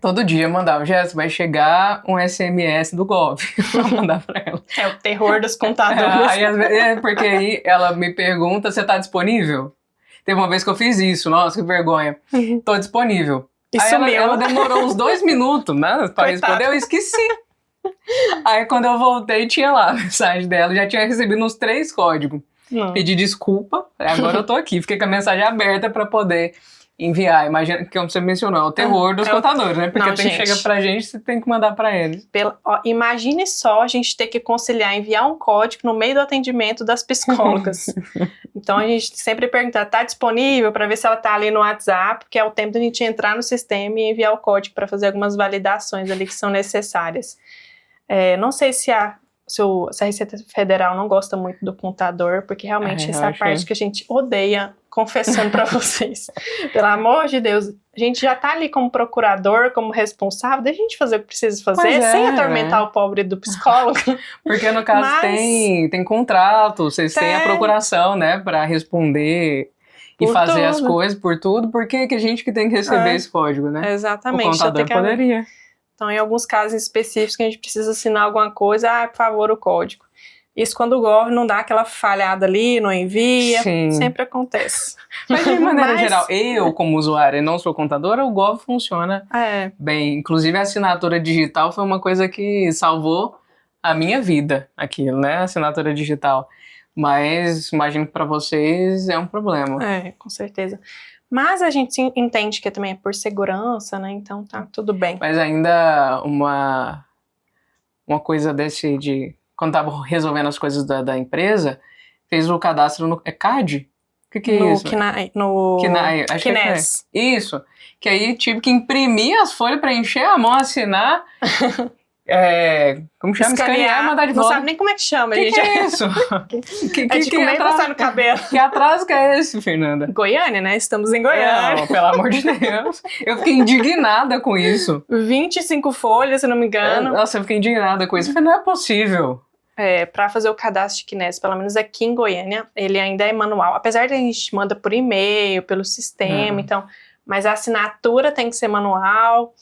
todo dia mandavam: Jéssica, vai chegar um SMS do Gov pra mandar pra ela. É o terror dos contadores. Porque aí ela me pergunta: você tá disponível? Teve uma vez que eu fiz isso, nossa, que vergonha. Tô disponível. E aí sumiu. ela demorou uns 2 minutos, né, pra responder, eu esqueci. Aí quando eu voltei, tinha lá a mensagem dela, já tinha recebido uns 3 códigos. Pedi desculpa, agora eu tô aqui, fiquei com a mensagem aberta pra poder enviar. Imagina, como você mencionou, é o terror dos contadores, né? Porque chega pra gente, você tem que mandar pra eles. Imagine só a gente ter que conciliar, enviar um código no meio do atendimento das psicólogas. Então a gente sempre pergunta, tá disponível, pra ver se ela tá ali no WhatsApp, que é o tempo da gente entrar no sistema e enviar o código pra fazer algumas validações ali que são necessárias. Não sei se a Receita Federal não gosta muito do contador, porque realmente essa é a parte que a gente odeia, confessando para vocês. Pelo amor de Deus, a gente já tá ali como procurador, como responsável, deixa a gente fazer o que precisa fazer, sem atormentar o pobre do psicólogo. Porque no caso tem contrato, vocês têm a procuração, né, para responder e fazer as coisas por tudo, porque que a gente que tem que receber esse código, né? Exatamente. O contador poderia. Então, em alguns casos específicos que a gente precisa assinar alguma coisa, por favor, o código. Isso quando o Gov não dá aquela falhada ali, não envia, sempre acontece. Mas de maneira geral, eu como usuária e não sou contadora, o Gov funciona bem. Inclusive a assinatura digital foi uma coisa que salvou a minha vida, aquilo, né? A assinatura digital. Mas imagino que para vocês é um problema. Com certeza. Mas a gente entende que também é por segurança, né? Então tá tudo bem. Mas ainda uma coisa de... Quando tava resolvendo as coisas da empresa, fez o cadastro no CAD. O que é isso? No KINES. Isso. Que aí tive que imprimir as folhas, preencher a mão, assinar... como chama? Escanear e mandar de volta. Não sabe nem como é que chama, gente. Que é isso? É de comer e passar no cabelo. Que atraso que é esse, Fernanda? Goiânia, né? Estamos em Goiânia. Não, pelo amor de Deus. Eu fiquei indignada com isso. 25 folhas, se não me engano. Nossa, eu fiquei indignada com isso. Eu falei, não é possível. Para fazer o cadastro de KINES, pelo menos aqui em Goiânia, ele ainda é manual. Apesar de a gente manda por e-mail, pelo sistema, então... Mas a assinatura tem que ser manual...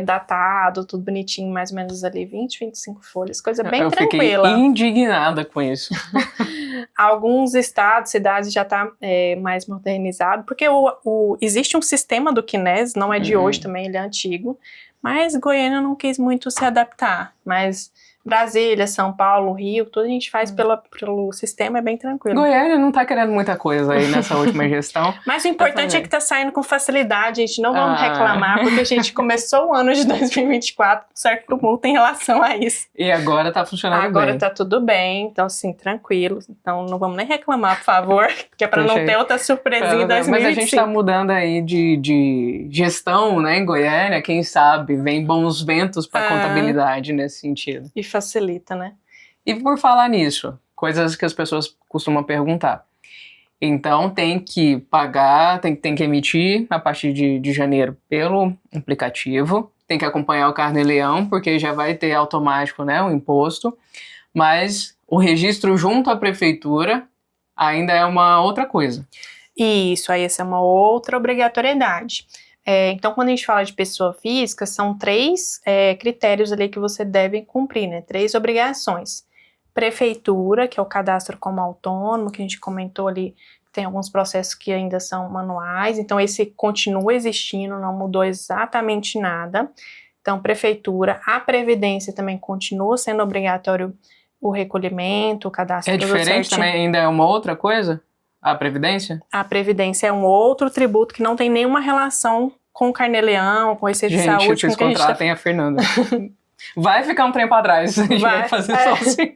datado, tudo bonitinho, mais ou menos ali 20, 25 folhas, coisa bem tranquila. Eu fiquei indignada com isso. Alguns estados, cidades já tá mais modernizado, porque existe um sistema do KINES, não é de hoje também, ele é antigo, mas Goiânia não quis muito se adaptar, mas Brasília, São Paulo, Rio, tudo a gente faz pelo sistema, é bem tranquilo. Goiânia não tá querendo muita coisa aí nessa última gestão. Mas o importante é que tá saindo com facilidade, gente, não vamos reclamar, porque a gente começou o ano de 2024 com certo multa em relação a isso. E agora tá funcionando bem. Agora tá tudo bem, então assim, tranquilo. Então não vamos nem reclamar, por favor, que é pra não ter outra surpresinha em 2025. Mas a gente tá mudando aí de gestão, né, em Goiânia, quem sabe, vem bons ventos pra contabilidade nesse sentido. E facilita, né? E por falar nisso, coisas que as pessoas costumam perguntar. Então tem que pagar, tem que emitir a partir de janeiro pelo aplicativo, tem que acompanhar o Carnê-Leão, porque já vai ter automático, né, o imposto, mas o registro junto à prefeitura ainda é uma outra coisa. Isso, aí essa é uma outra obrigatoriedade. Então, quando a gente fala de pessoa física, são 3 critérios ali que você deve cumprir, né? 3 obrigações. Prefeitura, que é o cadastro como autônomo, que a gente comentou ali, tem alguns processos que ainda são manuais, então esse continua existindo, não mudou exatamente nada. Então, prefeitura, a previdência também continua sendo obrigatório o recolhimento, o cadastro. É diferente também, ainda é uma outra coisa? A Previdência? A Previdência é um outro tributo que não tem nenhuma relação com o Carnê-Leão, com esse de Gente, saúde, vocês com que a gente contratem a Fernanda. Vai ficar um trem pra trás se a gente vai fazer só assim.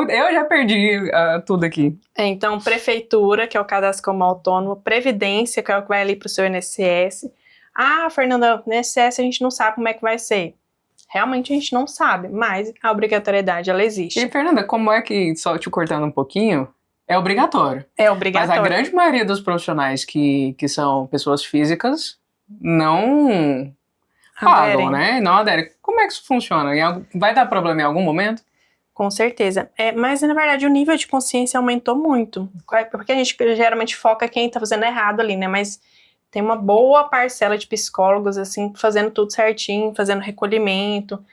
Eu já perdi tudo aqui. Então, prefeitura, que é o cadastro como autônomo, previdência, que é o que vai ali para o seu INSS. Ah, Fernanda, no INSS a gente não sabe como é que vai ser. Realmente a gente não sabe, mas a obrigatoriedade, ela existe. E, Fernanda, como é que, só te cortando um pouquinho, é obrigatório. É obrigatório. Mas a grande maioria dos profissionais que são pessoas físicas não pagam, né? Não aderem. Como é que isso funciona? Vai dar problema em algum momento? Com certeza. Mas, na verdade, o nível de consciência aumentou muito. Porque a gente geralmente foca quem tá fazendo errado ali, né? Mas tem uma boa parcela de psicólogos, assim, fazendo tudo certinho, fazendo recolhimento.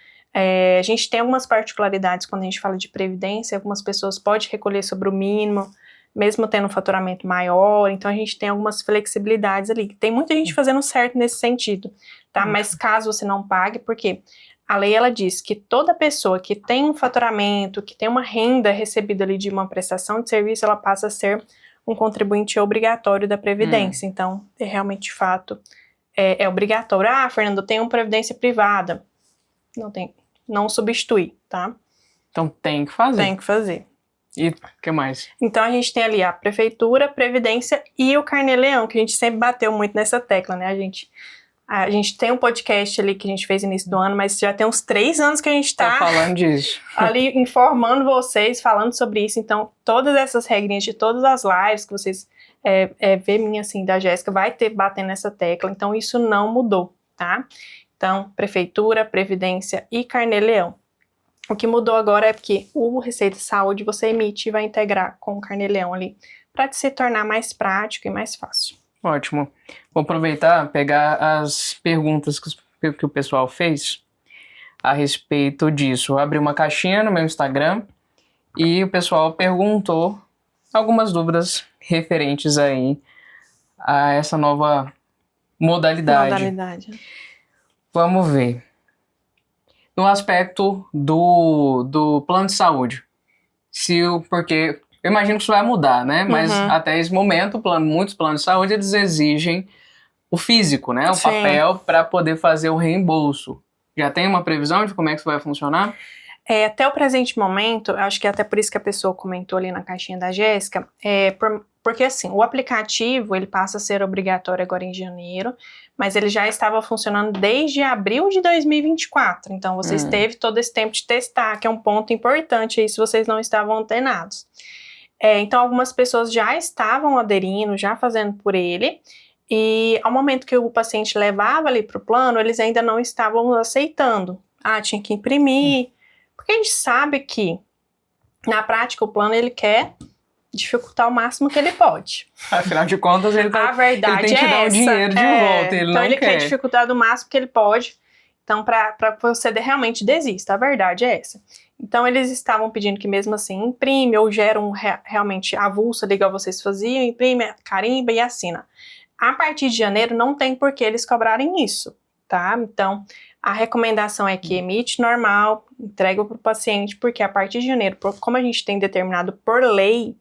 A gente tem algumas particularidades quando a gente fala de previdência. Algumas pessoas podem recolher sobre o mínimo, mesmo tendo um faturamento maior. Então, a gente tem algumas flexibilidades ali. Tem muita gente fazendo certo nesse sentido, tá? Mas caso você não pague, porque a lei, ela diz que toda pessoa que tem um faturamento, que tem uma renda recebida ali de uma prestação de serviço, ela passa a ser um contribuinte obrigatório da Previdência. Então, realmente, de fato, é obrigatório. Ah, Fernando, eu tenho uma previdência privada. Não substitui, tá? Então tem que fazer. Tem que fazer. E o que mais? Então, a gente tem ali a prefeitura, a previdência e o Carnê-Leão, que a gente sempre bateu muito nessa tecla, né? A gente tem um podcast ali que a gente fez no início do ano, mas já tem uns 3 anos que a gente tá falando disso. Ali informando vocês, falando sobre isso. Então, todas essas regrinhas de todas as lives que vocês vê minha, assim, da Jéssica, vai ter batendo nessa tecla. Então, isso não mudou, tá? Então, prefeitura, previdência e Carnê-Leão. O que mudou agora é porque o Receita Saúde você emite e vai integrar com o Carnê-Leão ali, para se tornar mais prático e mais fácil. Ótimo. Vou aproveitar, pegar as perguntas que o pessoal fez a respeito disso. Eu abri uma caixinha no meu Instagram e o pessoal perguntou algumas dúvidas referentes aí a essa nova modalidade. Vamos ver. No aspecto do plano de saúde. Porque eu imagino que isso vai mudar, né? Mas até esse momento, muitos planos de saúde, eles exigem o físico, né? O papel para poder fazer o reembolso. Já tem uma previsão de como é que isso vai funcionar? Até o presente momento, acho que até por isso que a pessoa comentou ali na caixinha da Jéssica, porque assim, o aplicativo, ele passa a ser obrigatório agora em janeiro, mas ele já estava funcionando desde abril de 2024, então vocês teve todo esse tempo de testar, que é um ponto importante aí se vocês não estavam antenados. Então algumas pessoas já estavam aderindo, já fazendo por ele, e ao momento que o paciente levava ali para o plano, eles ainda não estavam aceitando. Tinha que imprimir, porque a gente sabe que, na prática, o plano ele quer dificultar o máximo que ele pode. Afinal de contas, ele tem que te dar o dinheiro de volta, então ele quer dificultar do máximo que ele pode, então para que você realmente desista, a verdade é essa. Então eles estavam pedindo que mesmo assim imprime ou gera realmente avulso, igual vocês faziam, imprime, carimba e assina. A partir de janeiro não tem por que eles cobrarem isso, tá? Então a recomendação é que emite normal, entrega para o paciente, porque a partir de janeiro, como a gente tem determinado por lei,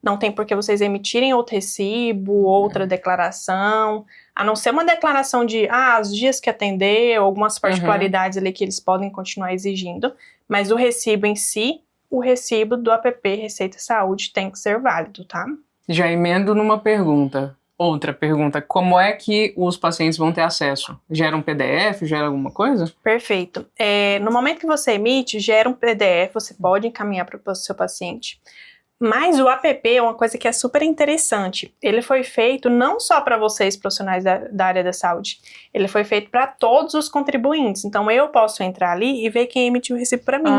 não tem por que vocês emitirem outro recibo, outra declaração, a não ser uma declaração de os dias que atendeu, algumas particularidades ali que eles podem continuar exigindo, mas o recibo em si, o recibo do app Receita Saúde tem que ser válido, tá? Já emendo numa pergunta. Outra pergunta, como é que os pacientes vão ter acesso? Gera um PDF, gera alguma coisa? Perfeito. No momento que você emite, gera um PDF, você pode encaminhar para o seu paciente. Mas o app é uma coisa que é super interessante. Ele foi feito não só para vocês, profissionais da área da saúde. Ele foi feito para todos os contribuintes. Então, eu posso entrar ali e ver quem emitiu o recibo para mim.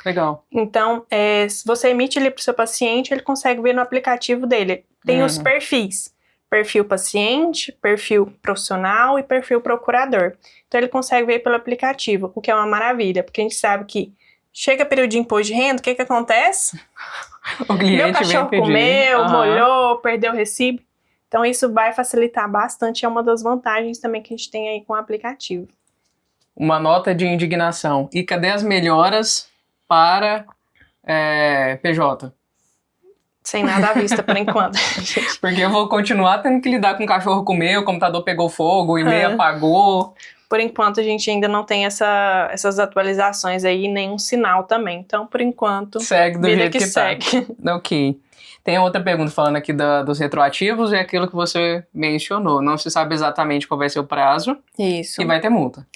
Legal. Então, se você emite ele para o seu paciente, ele consegue ver no aplicativo dele. Tem os perfis. Perfil paciente, perfil profissional e perfil procurador. Então, ele consegue ver pelo aplicativo, o que é uma maravilha, porque a gente sabe que chega período de imposto de renda, o que acontece? O cliente meu cachorro comeu, molhou, perdeu o recibo. Então, isso vai facilitar bastante, é uma das vantagens também que a gente tem aí com o aplicativo. Uma nota de indignação. E cadê as melhoras para PJ? Sem nada à vista por enquanto. Porque eu vou continuar tendo que lidar com o cachorro comer, o computador pegou fogo, o e-mail apagou. Por enquanto, a gente ainda não tem essas atualizações aí, nenhum sinal também. Então, por enquanto, segue do vida jeito que segue. Tá. Ok. Tem outra pergunta falando aqui dos retroativos, é aquilo que você mencionou. Não se sabe exatamente qual vai ser o prazo. Isso. E vai ter multa.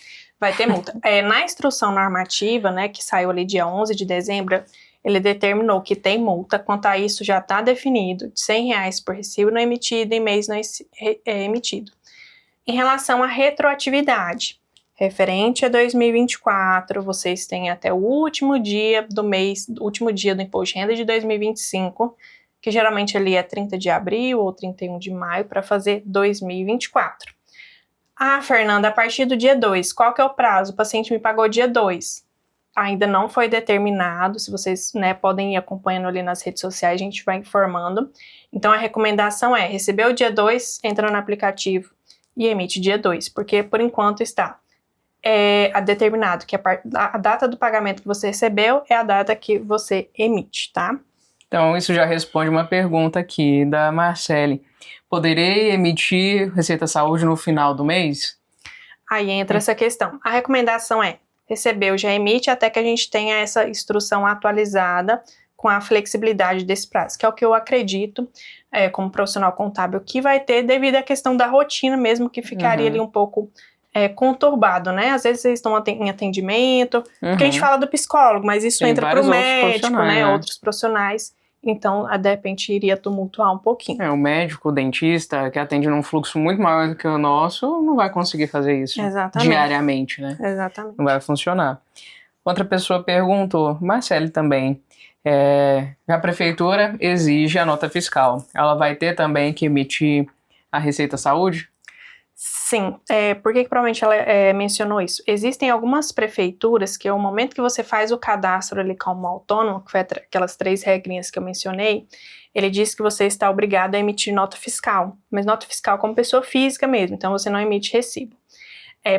Vai ter multa. Na instrução normativa, né, que saiu ali dia 11 de dezembro, ele determinou que tem multa. Quanto a isso, já está definido, de R$100 por recibo não emitido e mês não emitido. Em relação à retroatividade, referente a 2024, vocês têm até o último dia do mês, o último dia do imposto de renda de 2025, que geralmente ali é 30 de abril ou 31 de maio, para fazer 2024. Ah, Fernanda, a partir do dia 2, qual que é o prazo? O paciente me pagou dia 2. Ainda não foi determinado, se vocês, né, podem ir acompanhando ali nas redes sociais, a gente vai informando. Então, a recomendação é, recebeu o dia 2, entra no aplicativo e emite dia 2, porque por enquanto está determinado que a data do pagamento que você recebeu é a data que você emite, tá? Então, isso já responde uma pergunta aqui da Marcele. Poderei emitir Receita Saúde no final do mês? Aí entra essa questão. A recomendação é, recebeu, já emite até que a gente tenha essa instrução atualizada com a flexibilidade desse prazo, que é o que eu acredito, como profissional contábil, que vai ter devido à questão da rotina mesmo, que ficaria ali um pouco conturbado, né? Às vezes vocês estão em atendimento, porque a gente fala do psicólogo, mas isso entra para o médico, né? Outros profissionais. Então, de repente, iria tumultuar um pouquinho. O médico, o dentista, que atende num fluxo muito maior do que o nosso, não vai conseguir fazer isso diariamente, né? Exatamente. Não vai funcionar. Outra pessoa perguntou, Marcele também, a prefeitura exige a nota fiscal. Ela vai ter também que emitir a Receita Saúde? Sim. Por que provavelmente ela mencionou isso? Existem algumas prefeituras que, ao momento que você faz o cadastro ali como autônomo, que foi aquelas 3 regrinhas que eu mencionei, ele diz que você está obrigado a emitir nota fiscal, mas nota fiscal como pessoa física mesmo, então você não emite recibo.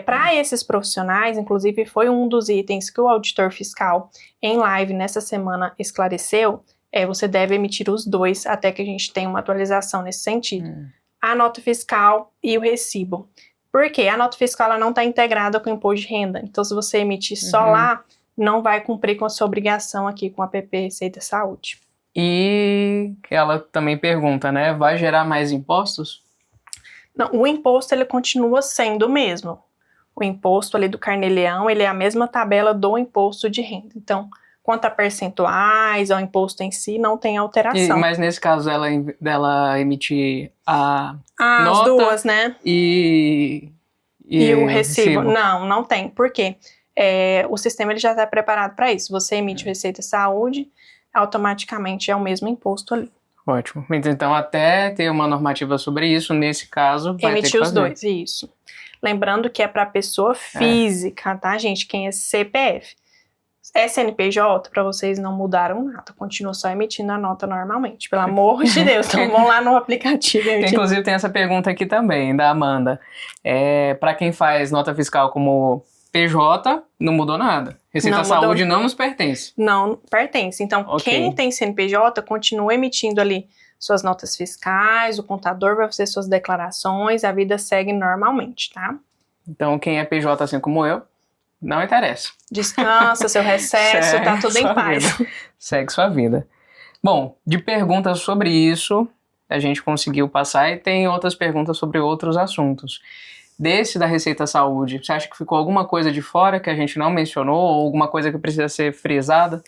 Para esses profissionais, inclusive foi um dos itens que o auditor fiscal em live nessa semana esclareceu, você deve emitir os 2 até que a gente tenha uma atualização nesse sentido. A nota fiscal e o recibo. Por quê? A nota fiscal ela não está integrada com o imposto de renda. Então, se você emitir só lá, não vai cumprir com a sua obrigação aqui com a PP Receita Saúde. E ela também pergunta, né? Vai gerar mais impostos? Não, o imposto ele continua sendo o mesmo. O imposto ali do Carnê-Leão, ele é a mesma tabela do imposto de renda. Então, quanto a percentuais, ao imposto em si, não tem alteração. Mas nesse caso, dela emitir a nota... As duas, né? E o recibo. Não tem. Por quê? O sistema ele já está preparado para isso. Você emite Receita Saúde, automaticamente é o mesmo imposto ali. Ótimo. Então, até ter uma normativa sobre isso, nesse caso, vai ter que fazer. Emitir os 2, isso. Lembrando que é para pessoa física, tá, gente? Quem é CPF. SNPJ, para vocês não mudaram nada, continua só emitindo a nota normalmente, pelo amor de Deus, então vão lá no aplicativo. Inclusive tem essa pergunta aqui também, da Amanda, para quem faz nota fiscal como PJ, não mudou nada, Receita Saúde não nos pertence. Não pertence, então quem tem CNPJ continua emitindo ali suas notas fiscais, o contador vai fazer suas declarações, a vida segue normalmente, tá? Então quem é PJ assim como eu, não interessa. Descansa, seu recesso, tá tudo em paz. Segue sua vida. Bom, de perguntas sobre isso, a gente conseguiu passar e tem outras perguntas sobre outros assuntos. Desse da Receita Saúde, você acha que ficou alguma coisa de fora que a gente não mencionou ou alguma coisa que precisa ser frisada?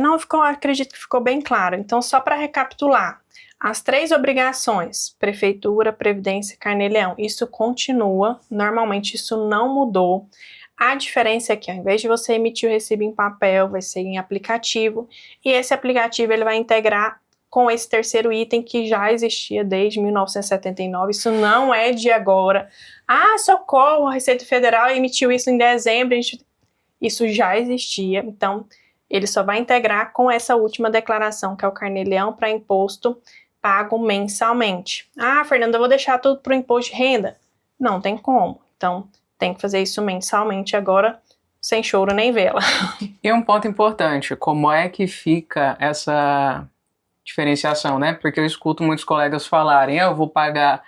Não ficou, acredito que ficou bem claro. Então, só para recapitular, as 3 obrigações, Prefeitura, Previdência e Carnê-Leão, isso continua, normalmente isso não mudou. A diferença é que ao invés de você emitir o recibo em papel, vai ser em aplicativo, e esse aplicativo ele vai integrar com esse terceiro item que já existia desde 1979, isso não é de agora. Socorro, a Receita Federal emitiu isso em dezembro, isso já existia, então ele só vai integrar com essa última declaração, que é o Carnê-Leão para imposto pago mensalmente. Fernanda, eu vou deixar tudo para o imposto de renda? Não tem como, então tem que fazer isso mensalmente agora, sem choro nem vela. E um ponto importante, como é que fica diferenciação, né? Porque eu escuto muitos colegas falarem, eu vou pagar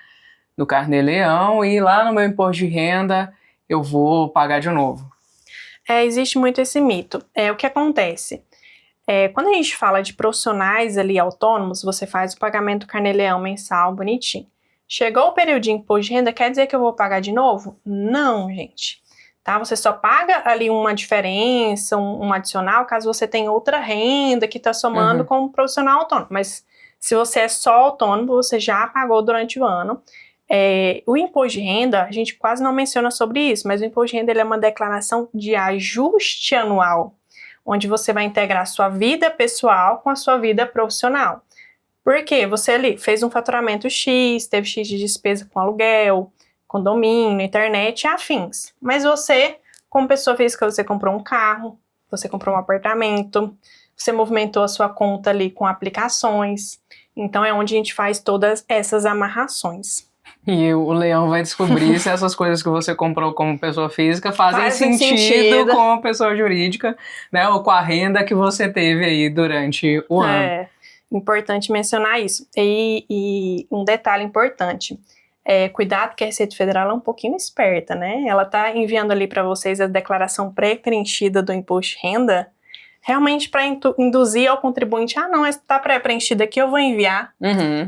no Carnê-Leão e lá no meu imposto de renda eu vou pagar de novo. Existe muito esse mito. O que acontece? Quando a gente fala de profissionais ali autônomos, você faz o pagamento do Carnê-Leão mensal, bonitinho. Chegou o período de imposto de renda, quer dizer que eu vou pagar de novo? Não, gente. Tá? Você só paga ali uma diferença, um adicional, caso você tenha outra renda que está somando como profissional autônomo. Mas se você é só autônomo, você já pagou durante o ano. O imposto de renda, a gente quase não menciona sobre isso, mas o imposto de renda ele é uma declaração de ajuste anual, onde você vai integrar sua vida pessoal com a sua vida profissional. Por quê? Você ali fez um faturamento X, teve X de despesa com aluguel, condomínio, internet e afins. Mas você, como pessoa física, você comprou um carro, você comprou um apartamento, você movimentou a sua conta ali com aplicações. Então é onde a gente faz todas essas amarrações. E o Leão vai descobrir se essas coisas que você comprou como pessoa física fazem sentido como pessoa jurídica, né? Ou com a renda que você teve aí durante o ano. É importante mencionar isso. E um detalhe importante, cuidado que a Receita Federal é um pouquinho esperta, né? Ela tá enviando ali para vocês a declaração pré-preenchida do imposto de renda, realmente para induzir ao contribuinte, não, está pré-preenchido aqui, eu vou enviar.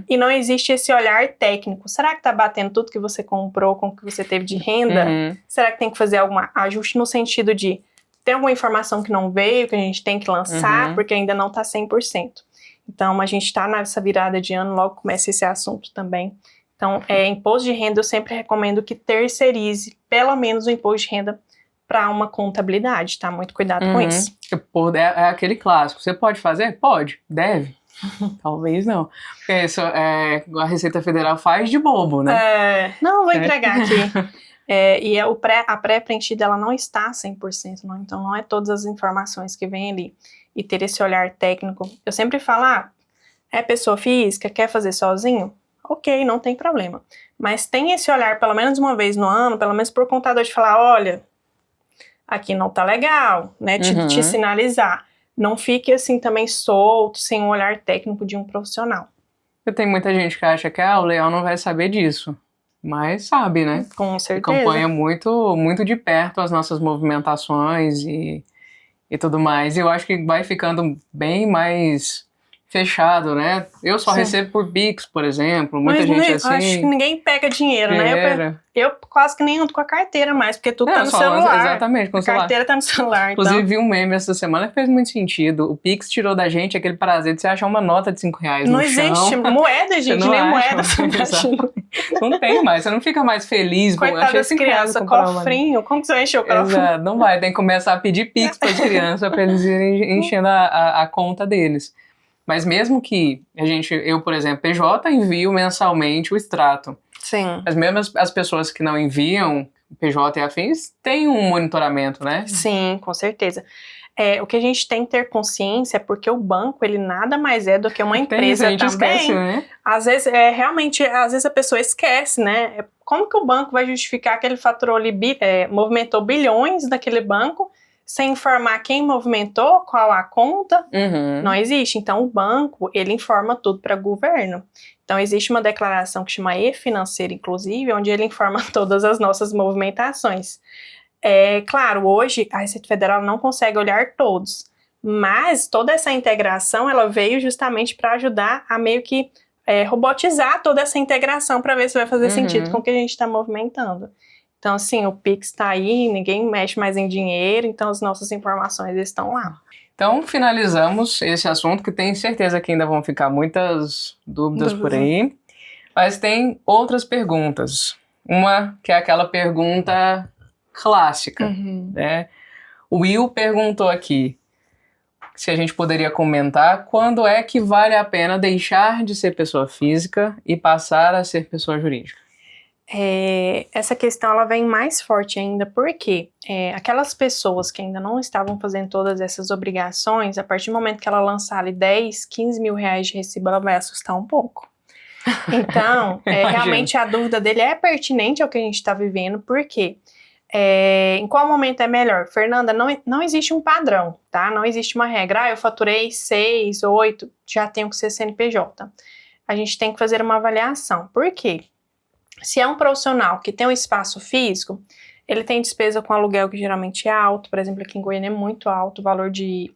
E não existe esse olhar técnico. Será que está batendo tudo que você comprou com o que você teve de renda? Será que tem que fazer algum ajuste no sentido de ter alguma informação que não veio, que a gente tem que lançar, porque ainda não está 100%. Então, a gente está nessa virada de ano, logo começa esse assunto também. Então, imposto de renda, eu sempre recomendo que terceirize pelo menos o imposto de renda para uma contabilidade, tá? Muito cuidado com isso. É aquele clássico. Você pode fazer? Pode. Deve? Talvez não. Porque isso, a Receita Federal faz de bobo, né? Não, vou entregar aqui. E a pré-preenchida, ela não está 100%, não. Então, não é todas as informações que vêm ali. E ter esse olhar técnico. Eu sempre falo, é pessoa física, quer fazer sozinho? Ok, não tem problema. Mas tem esse olhar pelo menos uma vez no ano, pelo menos por contador, de falar, olha, aqui não tá legal, né? Te sinalizar. Não fique assim também solto, sem um olhar técnico de um profissional. Tem muita gente que acha que o Leão não vai saber disso. Mas sabe, né? Com certeza. Acompanha muito, muito de perto as nossas movimentações e tudo mais. E eu acho que vai ficando bem mais fechado, né? Eu só recebo por Pix, por exemplo. Muita gente assim... Acho que ninguém pega dinheiro, né? Eu quase que nem ando com a carteira mais, porque tudo tá no celular. Exatamente, com o celular. A carteira tá no celular, Inclusive, vi um meme essa semana que fez muito sentido. O Pix tirou da gente aquele prazer de você achar uma nota de R$5 no chão. Não existe moeda, gente, nem moeda. Não tem mais, você não fica mais feliz. Coitada das crianças, cofrinho, como que você vai encher o cofrinho? Exato, não vai, tem que começar a pedir Pix para as crianças, para eles irem enchendo a conta deles. Mas mesmo que eu, por exemplo, PJ, envio mensalmente o extrato. Sim. Mas mesmo as pessoas que não enviam, PJ e afins, têm um monitoramento, né? Sim, com certeza. O que a gente tem que ter consciência é porque o banco, ele nada mais é do que uma empresa também. Esquece, né? Às vezes, realmente, às vezes a pessoa esquece, né? Como que o banco vai justificar que ele faturou ali, movimentou bilhões daquele banco, sem informar quem movimentou, qual a conta? Não existe. Então, o banco, ele informa tudo para o governo. Então, existe uma declaração que chama E-Financeira, inclusive, onde ele informa todas as nossas movimentações. Claro, hoje a Receita Federal não consegue olhar todos, mas toda essa integração, ela veio justamente para ajudar a meio que robotizar toda essa integração para ver se vai fazer sentido com o que a gente está movimentando. Então, assim, o Pix está aí, ninguém mexe mais em dinheiro, então as nossas informações estão lá. Então, finalizamos esse assunto, que tenho certeza que ainda vão ficar muitas dúvidas por aí. Mas tem outras perguntas. Uma que é aquela pergunta clássica, né? O Will perguntou aqui se a gente poderia comentar quando é que vale a pena deixar de ser pessoa física e passar a ser pessoa jurídica. Essa questão ela vem mais forte ainda porque aquelas pessoas que ainda não estavam fazendo todas essas obrigações, a partir do momento que ela lançar ali 10, 15 mil reais de recibo, ela vai assustar um pouco. Então, realmente a dúvida dele é pertinente ao que a gente está vivendo, porque Em qual momento é melhor? Fernanda, não existe um padrão, tá? Não existe uma regra. Eu faturei 6, 8, já tenho que ser CNPJ. A gente tem que fazer uma avaliação. Por quê? Se é um profissional que tem um espaço físico, ele tem despesa com aluguel que geralmente é alto. Por exemplo, aqui em Goiânia é muito alto o valor de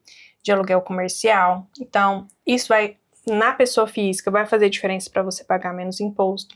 aluguel comercial. Então, isso vai, na pessoa física, vai fazer diferença para você pagar menos imposto.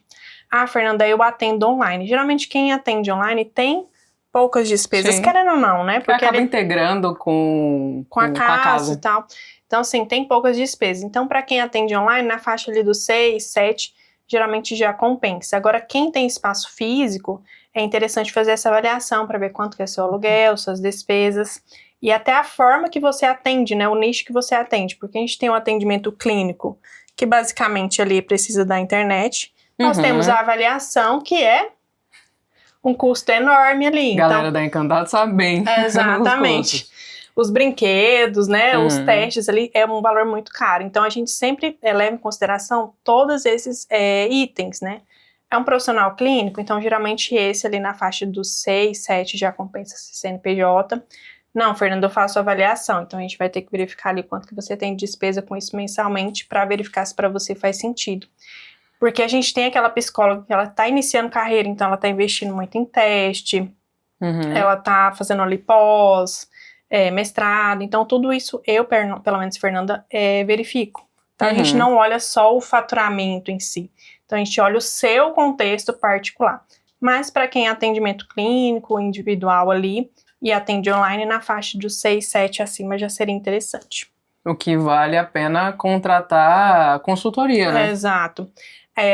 Ah, Fernanda, eu atendo online. Geralmente quem atende online tem poucas despesas, querendo ou não, né? Porque acaba integrando com a casa e tal. Então, assim, tem poucas despesas. Então, para quem atende online, na faixa ali dos 6, 7, geralmente já compensa. Agora, quem tem espaço físico, é interessante fazer essa avaliação para ver quanto que é seu aluguel, suas despesas e até a forma que você atende, né? O nicho que você atende. Porque a gente tem um atendimento clínico que basicamente ali precisa da internet. Nós temos a avaliação, que é um custo enorme ali. Galera então, da Encantado sabe bem. Exatamente. Os brinquedos, né, os testes ali, é um valor muito caro. Então, a gente sempre leva em consideração todos esses itens, né. É um profissional clínico, então, geralmente, esse ali na faixa dos 6, 7 já compensa CNPJ. Não, Fernanda, eu faço avaliação, então a gente vai ter que verificar ali quanto que você tem de despesa com isso mensalmente para verificar se para você faz sentido. Porque a gente tem aquela psicóloga que ela tá iniciando carreira, então ela tá investindo muito em teste, ela tá fazendo ali pós, mestrado, então tudo isso eu, pelo menos Fernanda, verifico. Então a gente não olha só o faturamento em si, então a gente olha o seu contexto particular. Mas para quem é atendimento clínico, individual ali, e atende online na faixa dos 6, 7 acima já seria interessante. O que vale a pena contratar consultoria, né? Exato.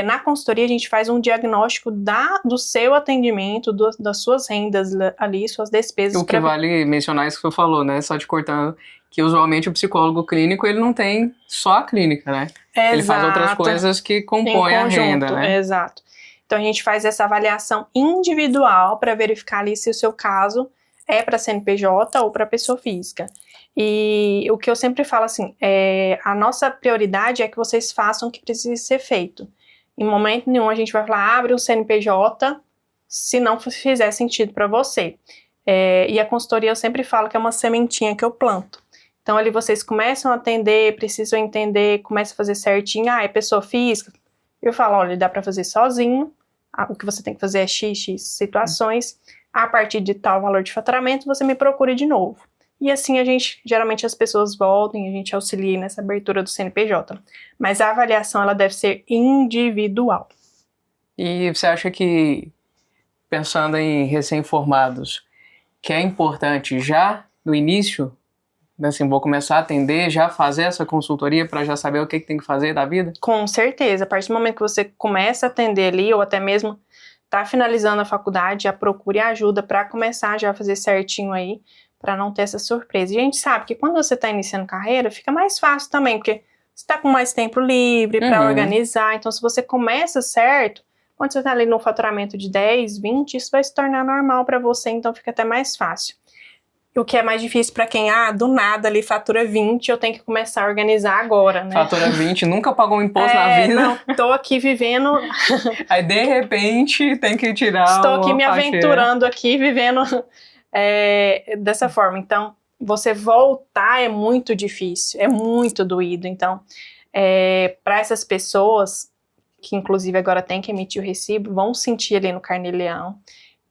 Na consultoria a gente faz um diagnóstico do seu atendimento, das suas rendas ali, suas despesas. O que vale mencionar isso que você falou, né? Só te cortando, que usualmente o psicólogo clínico, ele não tem só a clínica, né? Exato. Ele faz outras coisas que compõem a renda, né? Exato. Então a gente faz essa avaliação individual para verificar ali se o seu caso é para CNPJ ou para pessoa física. E o que eu sempre falo assim, a nossa prioridade é que vocês façam o que precisa ser feito. Em momento nenhum a gente vai falar, abre um CNPJ, se não fizer sentido para você. E a consultoria eu sempre falo que é uma sementinha que eu planto. Então ali vocês começam a atender, precisam entender, começam a fazer certinho, é pessoa física. Eu falo, olha, dá para fazer sozinho, o que você tem que fazer é x situações, a partir de tal valor de faturamento você me procure de novo. E assim geralmente as pessoas voltam e a gente auxilia nessa abertura do CNPJ. Mas a avaliação, ela deve ser individual. E você acha que, pensando em recém-formados, que é importante já no início, assim, vou começar a atender, já fazer essa consultoria para já saber o que tem que fazer da vida? Com certeza. A partir do momento que você começa a atender ali, ou até mesmo tá finalizando a faculdade, já procure ajuda para começar já a fazer certinho aí, para não ter essa surpresa. E a gente sabe que quando você está iniciando carreira, fica mais fácil também, porque você está com mais tempo livre para organizar. Então, se você começa certo, quando você está ali no faturamento de 10, 20, isso vai se tornar normal para você, então fica até mais fácil. E o que é mais difícil para quem, do nada ali fatura 20, eu tenho que começar a organizar agora, né? Fatura 20, nunca pagou um imposto na vida. Não, tô aqui vivendo... Aí, de repente, tem que tirar Estou aqui me aventurando aqui, vivendo... dessa forma. Então, você voltar é muito difícil, é muito doído. Então, para essas pessoas, que inclusive agora tem que emitir o recibo, vão sentir ali no carnê-leão.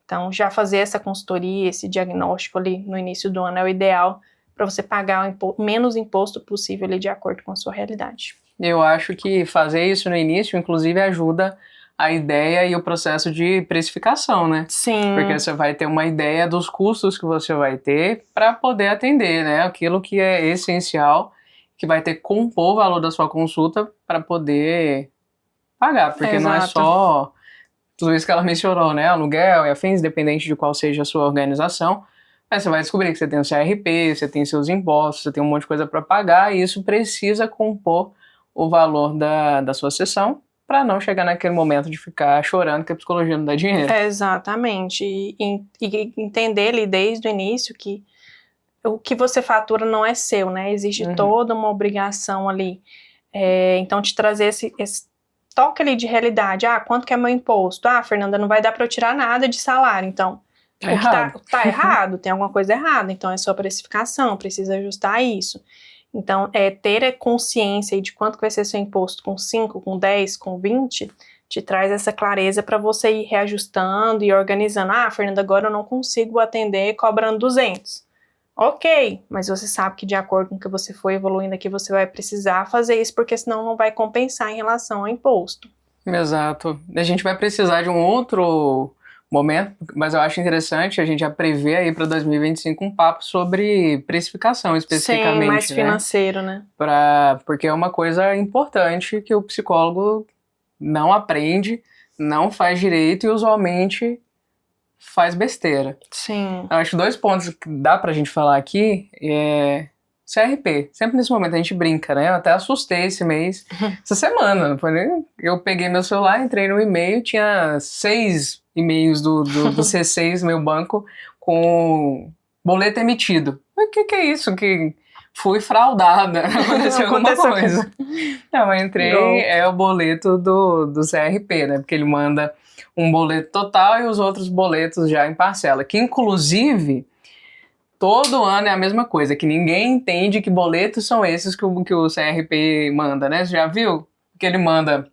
Então, já fazer essa consultoria, esse diagnóstico ali no início do ano é o ideal para você pagar o menos imposto possível ali de acordo com a sua realidade. Eu acho que fazer isso no início, inclusive, ajuda a ideia e o processo de precificação, né? Sim. Porque você vai ter uma ideia dos custos que você vai ter para poder atender, né? Aquilo que é essencial, que vai ter que compor o valor da sua consulta para poder pagar, porque não é só tudo isso que ela mencionou, né? Aluguel e afins, independente de qual seja a sua organização. Aí você vai descobrir que você tem o CRP, você tem seus impostos, você tem um monte de coisa para pagar e isso precisa compor o valor da sua sessão, para não chegar naquele momento de ficar chorando que a psicologia não dá dinheiro. Exatamente. E entender ali desde o início que o que você fatura não é seu, né? Existe toda uma obrigação ali. Então, te trazer esse toque ali de realidade. Quanto que é meu imposto? Fernanda, não vai dar para eu tirar nada de salário. Então, Tá errado. Tá errado, tem alguma coisa errada, então é sua precificação, precisa ajustar isso. Então, ter consciência aí de quanto que vai ser seu imposto com 5, com 10, com 20, te traz essa clareza para você ir reajustando e organizando. Ah, Fernanda, agora eu não consigo atender cobrando 200. Ok, mas você sabe que de acordo com o que você for evoluindo aqui, você vai precisar fazer isso, porque senão não vai compensar em relação ao imposto. Exato. A gente vai precisar de um outro momento, mas eu acho interessante a gente já prever aí para 2025 um papo sobre precificação especificamente, Sim, mais né? financeiro, né? Porque é uma coisa importante que o psicólogo não aprende, não faz direito e usualmente faz besteira. Sim. Eu acho que 2 pontos que dá pra gente falar aqui é CRP. Sempre nesse momento a gente brinca, né? Eu até assustei esse mês, essa semana. Não foi nem... Eu peguei meu celular, entrei no e-mail, tinha 6 e-mails do C6, meu banco, com boleto emitido. O que é isso? Que fui fraudada, aconteceu alguma coisa. Não, eu entrei, é o boleto do CRP, né? Porque ele manda um boleto total e os outros boletos já em parcela. Que, inclusive, todo ano é a mesma coisa, que ninguém entende que boletos são esses que o CRP manda, né? Você já viu? Que ele manda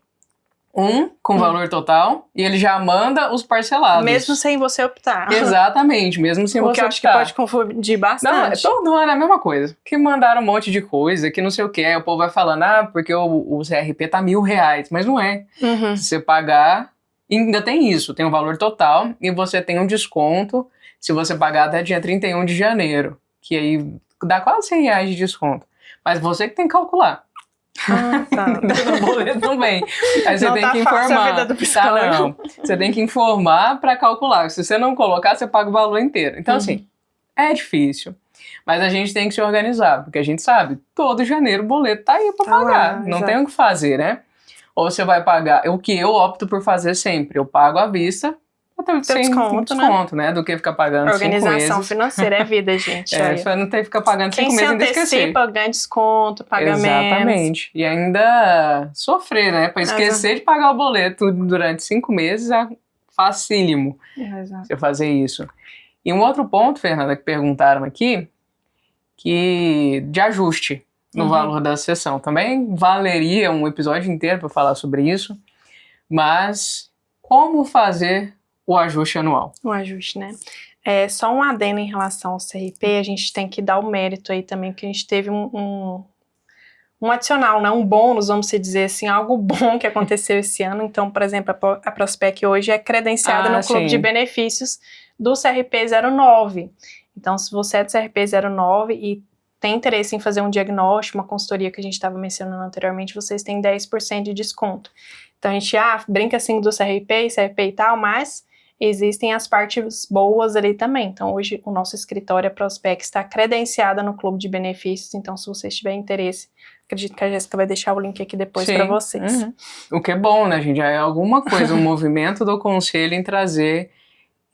um com valor total e ele já manda os parcelados. Mesmo sem você optar. Exatamente, mesmo sem O você que eu acho que optar. pode confundir Não, bastante. todo ano é a mesma coisa. Que mandaram um monte de coisa, que não sei o que. Aí o povo vai falando, porque o CRP tá R$1.000. Mas não é. Se você pagar, ainda tem isso. Tem o valor total e você tem um desconto se você pagar até dia 31 de janeiro. Que aí dá quase R$100 de desconto. Mas você que tem que calcular. Tá. No boleto não vem. Aí você Não tem tá que fácil a informar. vida do psicólogo. Tá, não. Você tem que informar pra calcular. Se você não colocar, você paga o valor inteiro. Então, assim, é difícil. Mas a gente tem que se organizar, porque a gente sabe, todo janeiro o boleto tá aí pra Tá pagar. lá, Não exato. tem o que fazer, né? Ou você vai pagar. O que eu opto por fazer sempre, eu pago à vista, sem desconto, né? Do que ficar pagando 5 meses. Organização financeira é vida, gente. Só não ter que ficar pagando 5 meses e ainda esquecer. Quem se antecipa ganha desconto, paga menos. Exatamente. E ainda sofrer, né? Pra esquecer de pagar o boleto durante 5 meses é facílimo você fazer isso. E um outro ponto, Fernanda, que perguntaram aqui, que de ajuste no valor da sessão. Também valeria um episódio inteiro para falar sobre isso, mas como fazer o ajuste anual? O ajuste, né? Só um adendo em relação ao CRP, a gente tem que dar o mérito aí também, porque a gente teve um adicional, né? Um bônus, vamos dizer assim, algo bom que aconteceu esse ano. Então, por exemplo, a Prospec hoje é credenciada no clube de benefícios do CRP 09. Então, se você é do CRP 09 e tem interesse em fazer um diagnóstico, uma consultoria que a gente estava mencionando anteriormente, vocês têm 10% de desconto. Então, a gente brinca assim do CRP e tal, mas existem as partes boas ali também. Então, hoje, o nosso escritório, a Prospec, está credenciada no clube de benefícios. Então, se vocês tiverem interesse, acredito que a Jéssica vai deixar o link aqui depois para vocês. O que é bom, né, gente? Já é alguma coisa, um movimento do conselho em trazer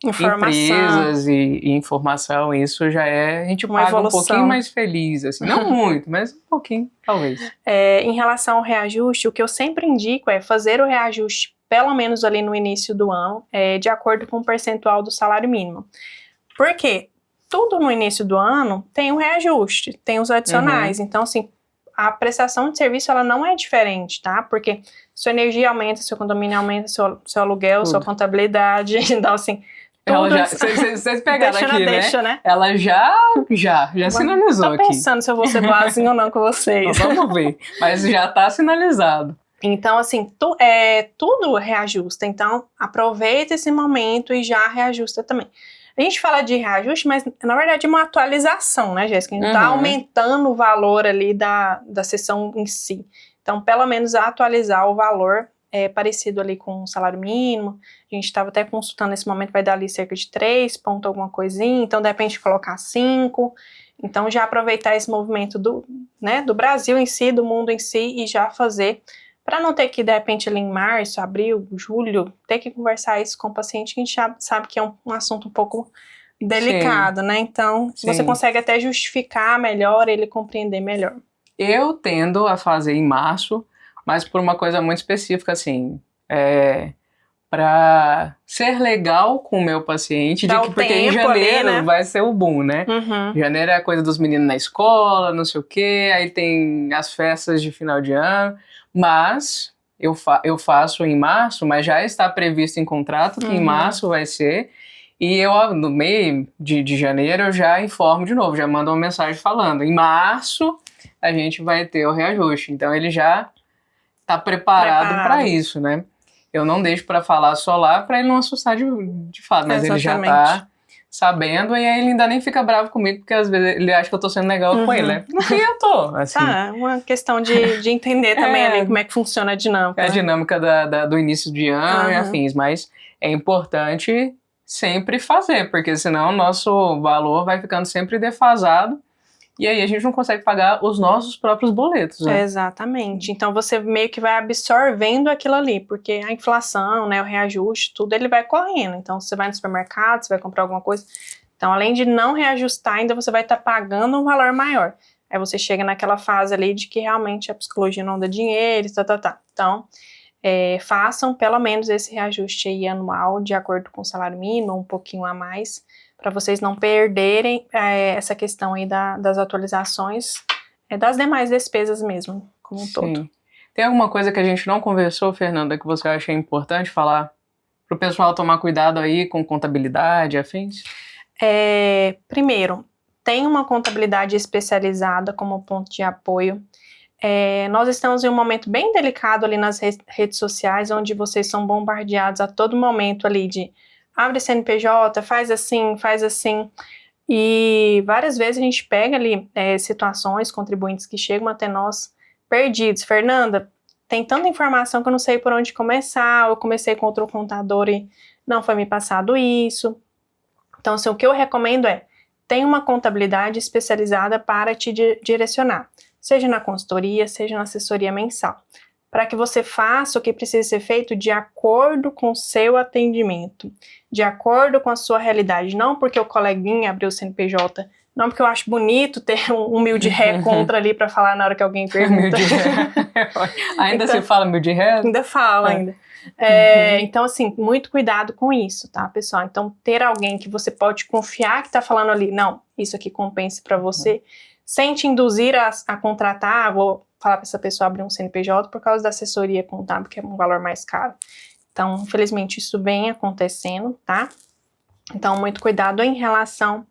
empresas e informação. Isso já a gente uma paga evolução. Um pouquinho mais feliz, assim. Não muito, mas um pouquinho, talvez. Em relação ao reajuste, o que eu sempre indico é fazer o reajuste pelo menos ali no início do ano, de acordo com o percentual do salário mínimo. Por quê? Tudo no início do ano tem um reajuste, tem os adicionais. Então, assim, a prestação de serviço, ela não é diferente, tá? Porque sua energia aumenta, seu condomínio aumenta, seu aluguel, sua contabilidade. Então, assim, tudo... Vocês pegaram aqui, né? Ela já sinalizou aqui. Tô pensando se eu vou ser boazinha ou não com vocês. Então, vamos ver. Mas já tá sinalizado. Então, assim, tudo reajusta. Então, aproveita esse momento e já reajusta também. A gente fala de reajuste, mas na verdade é uma atualização, né, Jéssica? A gente tá aumentando o valor ali da sessão em si. Então, pelo menos atualizar o valor parecido ali com o salário mínimo. A gente estava até consultando nesse momento, vai dar ali cerca de 3 ponto alguma coisinha. Então, de repente, colocar 5. Então, já aproveitar esse movimento do Brasil em si, do mundo em si, e já fazer... Para não ter que, de repente, ali em março, abril, julho, ter que conversar isso com o paciente, que a gente já sabe que é um assunto um pouco delicado, né? Então, você consegue até justificar melhor, ele compreender melhor. Eu tendo a fazer em março, mas por uma coisa muito específica, assim, para ser legal com o meu paciente, porque em janeiro ali, né? Vai ser o boom, né? Janeiro é a coisa dos meninos na escola, não sei o quê, aí tem as festas de final de ano, mas eu faço em março, mas já está previsto em contrato que em março vai ser, e eu no meio de janeiro eu já informo de novo, já mando uma mensagem falando, em março a gente vai ter o reajuste, então ele já está preparado para isso, né? Eu não deixo para falar só lá para ele não assustar de fato, mas ele já tá sabendo, e aí ele ainda nem fica bravo comigo, porque às vezes ele acha que eu tô sendo legal com ele, né? No fim eu tô, assim. Uma questão de entender também ali como é que funciona a dinâmica. A dinâmica do início de ano e afins, mas é importante sempre fazer, porque senão o nosso valor vai ficando sempre defasado, e aí a gente não consegue pagar os nossos próprios boletos, né? Exatamente. Então você meio que vai absorvendo aquilo ali, porque a inflação, né, o reajuste, tudo ele vai correndo. Então você vai no supermercado, você vai comprar alguma coisa. Então além de não reajustar, ainda você vai estar pagando um valor maior. Aí você chega naquela fase ali de que realmente a psicologia não dá dinheiro, tá. Então façam pelo menos esse reajuste aí anual de acordo com o salário mínimo, um pouquinho a mais, para vocês não perderem essa questão aí das atualizações, das demais despesas mesmo, como um todo. Tem alguma coisa que a gente não conversou, Fernanda, que você acha importante falar para o pessoal tomar cuidado aí com contabilidade, afins? Primeiro, tem uma contabilidade especializada como ponto de apoio. Nós estamos em um momento bem delicado ali nas redes sociais, onde vocês são bombardeados a todo momento ali de abre CNPJ, faz assim, e várias vezes a gente pega ali situações, contribuintes que chegam até nós perdidos. Fernanda, tem tanta informação que eu não sei por onde começar, eu comecei com outro contador e não foi me passado isso. Então, assim, o que eu recomendo tem uma contabilidade especializada para te direcionar, seja na consultoria, seja na assessoria mensal, para que você faça o que precisa ser feito de acordo com o seu atendimento, de acordo com a sua realidade, não porque o coleguinha abriu o CNPJ, não porque eu acho bonito ter um mil de ré contra ali para falar na hora que alguém pergunta. Mil de ré. Ainda então, se fala mil de ré? Ainda fala, ainda. Então, assim, muito cuidado com isso, tá, pessoal? Então, ter alguém que você pode confiar que tá falando ali, não, isso aqui compensa para você, sem te induzir a contratar, vou falar para essa pessoa abrir um CNPJ por causa da assessoria contábil, que é um valor mais caro. Então, infelizmente, isso vem acontecendo, tá? Então, muito cuidado em relação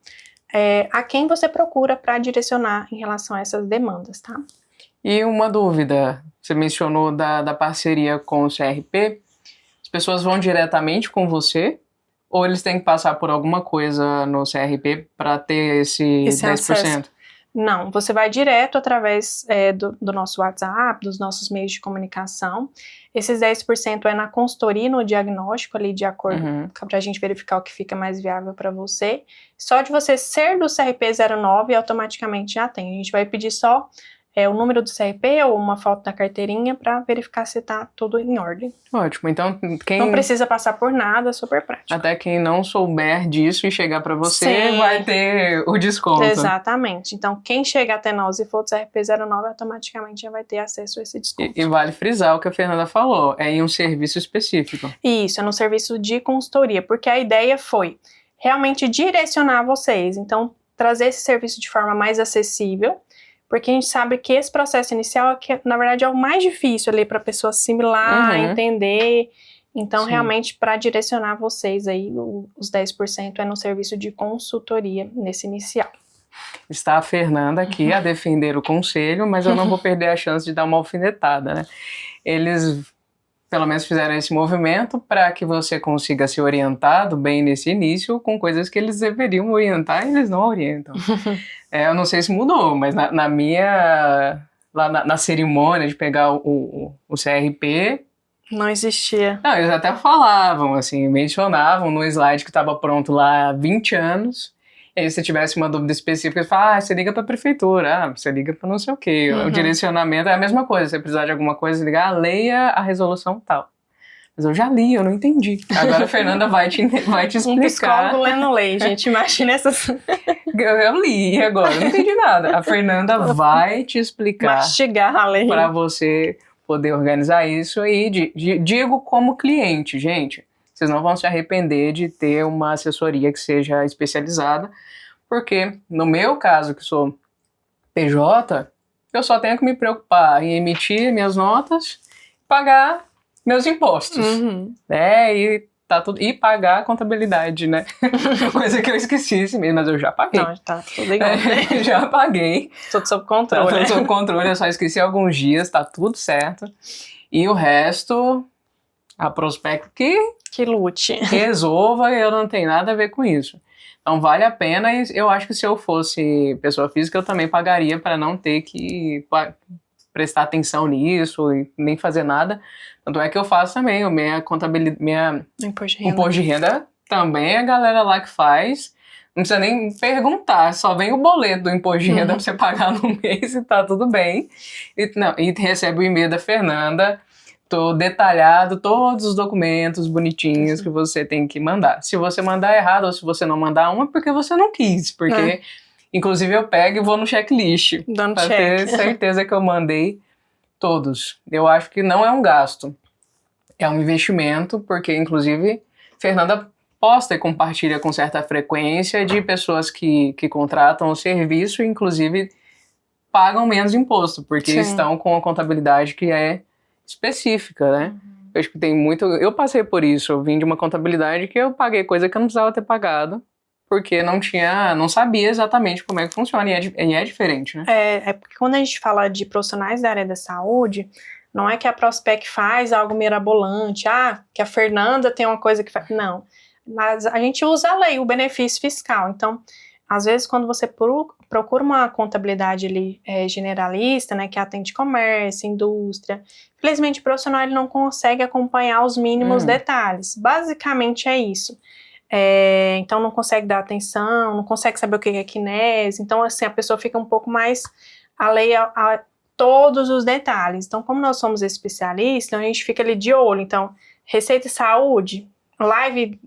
a quem você procura para direcionar em relação a essas demandas, tá? E uma dúvida, você mencionou da parceria com o CRP, as pessoas vão diretamente com você ou eles têm que passar por alguma coisa no CRP para ter esse 10%? Acesso. Não, você vai direto através do nosso WhatsApp, dos nossos meios de comunicação. Esses 10% é na consultoria, no diagnóstico ali, de acordo, para a gente verificar o que fica mais viável para você. Só de você ser do CRP 09, automaticamente já tem. A gente vai pedir só o número do CRP ou uma foto da carteirinha para verificar se está tudo em ordem. Ótimo, então quem... Não precisa passar por nada, super prático. Até quem não souber disso e chegar para você, sim, vai ter o desconto. Exatamente, então quem chega até nós e for do CRP 09, automaticamente já vai ter acesso a esse desconto. E vale frisar o que a Fernanda falou, é em um serviço específico. Isso, é no serviço de consultoria, porque a ideia foi realmente direcionar vocês, então trazer esse serviço de forma mais acessível, porque a gente sabe que esse processo inicial, na verdade, é o mais difícil ali para a pessoa assimilar, entender. Então, sim, realmente, para direcionar vocês aí, os 10% é no serviço de consultoria nesse inicial. Está a Fernanda aqui a defender o conselho, mas eu não vou perder a chance de dar uma alfinetada, né? Eles, pelo menos, fizeram esse movimento para que você consiga ser orientado bem nesse início com coisas que eles deveriam orientar e eles não orientam. Eu não sei se mudou, mas na minha... Lá na cerimônia de pegar o CRP... Não existia. Não, eles até falavam, assim, mencionavam no slide que estava pronto lá há 20 anos. E aí, se tivesse uma dúvida específica, eles falavam, você liga para a prefeitura, você liga para não sei o quê. O direcionamento é a mesma coisa, se você precisar de alguma coisa, ligar, leia a resolução tal. Mas eu já li, eu não entendi. Agora a Fernanda vai te explicar. Um psicólogo lendo lei, gente, imagina essas... Eu li agora, não entendi nada. A Fernanda vai te explicar. Mastigar a lei. Para você poder organizar isso aí. Digo como cliente, gente. vocês não vão se arrepender de ter uma assessoria que seja especializada, porque no meu caso, que sou PJ, eu só tenho que me preocupar em emitir minhas notas, pagar meus impostos, né? E tá tudo, e pagar a contabilidade, né? Coisa que eu esqueci esse mês, mas eu já paguei. Não, tá tudo igual, né? Já paguei. Tudo sob Tá controle. tudo sob controle, eu só esqueci alguns dias, tá tudo certo. E o resto, a Prospecto Que lute. resolva, eu não tenho nada a ver com isso. Então vale a pena, e eu acho que se eu fosse pessoa física, eu também pagaria para não ter que prestar atenção nisso e nem fazer nada. Tanto é que eu faço também, minha contabilidade, imposto de renda também é a galera lá que faz. Não precisa nem perguntar, só vem o boleto do imposto de renda pra você pagar no mês e tá tudo bem. E recebe o e-mail da Fernanda, detalhado, todos os documentos bonitinhos que você tem que mandar. Se você mandar errado ou se você não mandar uma, é porque você não quis, porque inclusive eu pego e vou no checklist Dando pra check. ter certeza que eu mandei todos. Eu acho que não é um gasto, é um investimento, porque inclusive Fernanda posta e compartilha com certa frequência de pessoas que contratam o serviço e inclusive pagam menos imposto, porque estão com a contabilidade que é específica, né? Eu acho que tem muito... Eu passei por isso, eu vim de uma contabilidade que eu paguei coisa que eu não precisava ter pagado, porque não sabia exatamente como é que funciona, e é diferente, né? É porque quando a gente fala de profissionais da área da saúde, não é que a Prospec faz algo mirabolante, que a Fernanda tem uma coisa que faz... Não. Mas a gente usa a lei, o benefício fiscal. Então, às vezes, quando você procura uma contabilidade ali, generalista, né, que atende comércio, indústria, infelizmente o profissional ele não consegue acompanhar os mínimos detalhes. Basicamente é isso. Então, não consegue dar atenção, não consegue saber o que é kinese. Então, assim, a pessoa fica um pouco mais alheia a todos os detalhes. Então, como nós somos especialistas, a gente fica ali de olho. Então, Receita e Saúde, live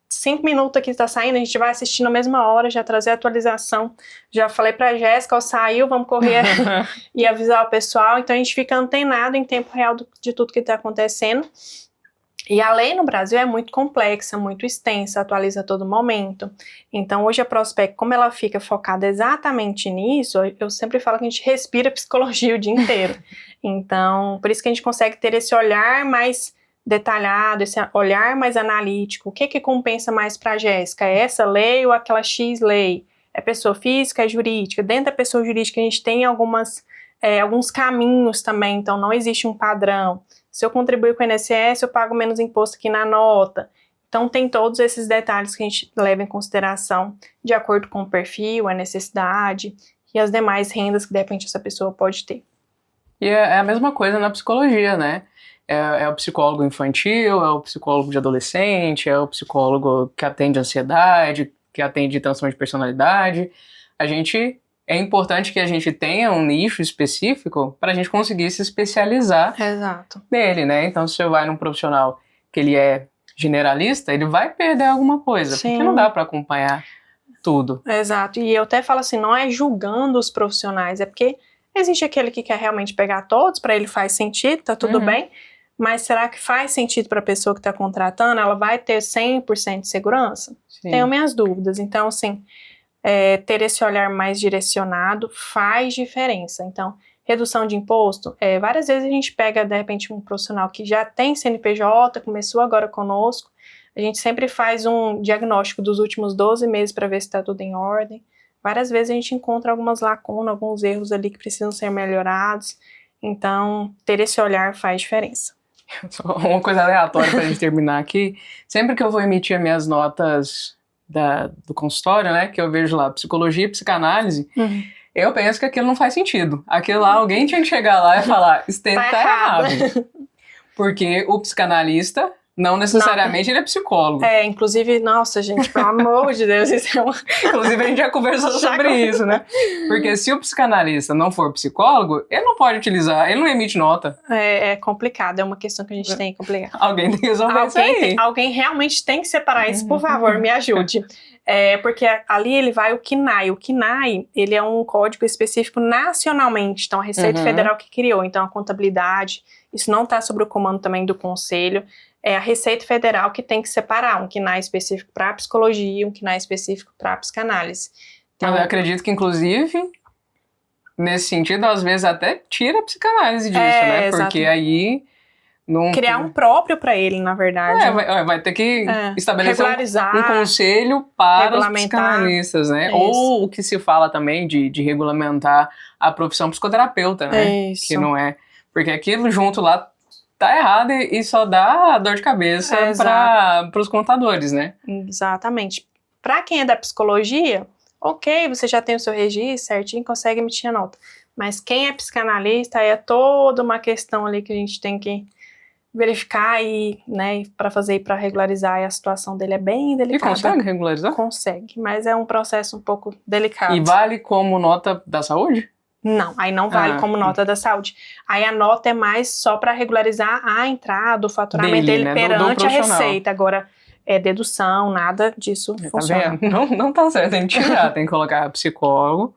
5 minutos aqui está saindo, a gente vai assistir na mesma hora, já trazer a atualização. Já falei pra Jéssica, saiu, vamos correr e avisar o pessoal. Então a gente fica antenado em tempo real de tudo que está acontecendo. E a lei no Brasil é muito complexa, muito extensa, atualiza a todo momento. Então hoje a Prospec, como ela fica focada exatamente nisso, eu sempre falo que a gente respira psicologia o dia inteiro. Então, por isso que a gente consegue ter esse olhar mais detalhado, esse olhar mais analítico. O que compensa mais para a Jéssica? É essa lei ou aquela X lei? É pessoa física, é jurídica? Dentro da pessoa jurídica a gente tem alguns caminhos também, então não existe um padrão. Se eu contribuir com o INSS, eu pago menos imposto aqui na nota. Então tem todos esses detalhes que a gente leva em consideração de acordo com o perfil, a necessidade e as demais rendas que de repente essa pessoa pode ter. E é a mesma coisa na psicologia, né? É o psicólogo infantil, é o psicólogo de adolescente, é o psicólogo que atende ansiedade, que atende transtorno de personalidade. É importante que a gente tenha um nicho específico para a gente conseguir se especializar nele, né? Então, se você vai num profissional que ele é generalista, ele vai perder alguma coisa, porque não dá para acompanhar tudo. Exato, e eu até falo assim, não é julgando os profissionais, é porque existe aquele que quer realmente pegar todos, para ele faz sentido, tá tudo bem, mas será que faz sentido para a pessoa que está contratando? Ela vai ter 100% de segurança? Sim. Tenho minhas dúvidas. Então, assim, ter esse olhar mais direcionado faz diferença. Então, redução de imposto, várias vezes a gente pega, de repente, um profissional que já tem CNPJ, começou agora conosco, a gente sempre faz um diagnóstico dos últimos 12 meses para ver se está tudo em ordem. Várias vezes a gente encontra algumas lacunas, alguns erros ali que precisam ser melhorados. Então, ter esse olhar faz diferença. Uma coisa aleatória pra gente terminar aqui. Sempre que eu vou emitir as minhas notas do consultório, né, que eu vejo lá psicologia e psicanálise, eu penso que aquilo não faz sentido. Aquilo lá, alguém tinha que chegar lá e falar, isso tá errado. Porque o psicanalista... Não necessariamente ele é psicólogo. Inclusive, nossa, gente, pelo amor de Deus, isso é uma... Inclusive, a gente já conversou sobre isso, né? Porque se o psicanalista não for psicólogo, ele não pode utilizar, ele não emite nota. É complicado, é uma questão que a gente tem que complicar. Alguém tem que resolver isso aí. Alguém realmente tem que separar isso, por favor, me ajude. Porque ali ele vai o CNAE. O CNAE, ele é um código específico nacionalmente, então a Receita Federal que criou, então a contabilidade Isso não está sob o comando também do Conselho. É a Receita Federal que tem que separar um KNAI específico para psicologia e um KNAI específico para psicanálise. Então, Mas eu acredito que, inclusive, nesse sentido, às vezes até tira a psicanálise disso, né? Porque exatamente. aí... Não... Criar um próprio para ele, na verdade. Vai ter que estabelecer regularizar, um conselho para os regulamentar. psicanalistas, né? Isso. Ou o que se fala também de regulamentar a profissão psicoterapeuta, né? Isso. Que não é... Porque aquilo junto lá tá errado e só dá dor de cabeça para os contadores, né? Exatamente. Para quem é da psicologia, ok, você já tem o seu registro certinho, consegue emitir a nota. Mas quem é psicanalista, aí é toda uma questão ali que a gente tem que verificar e, né, para regularizar, e a situação dele é bem delicada. E consegue regularizar? Consegue, mas é um processo um pouco delicado. E vale como nota da saúde? Não, aí não vale como nota da saúde. Aí a nota é mais só para regularizar a entrada, o faturamento dele, né, perante a receita. Agora, dedução, nada disso funciona. Tá vendo? Não tá certo, tem que tirar, tem que colocar psicólogo,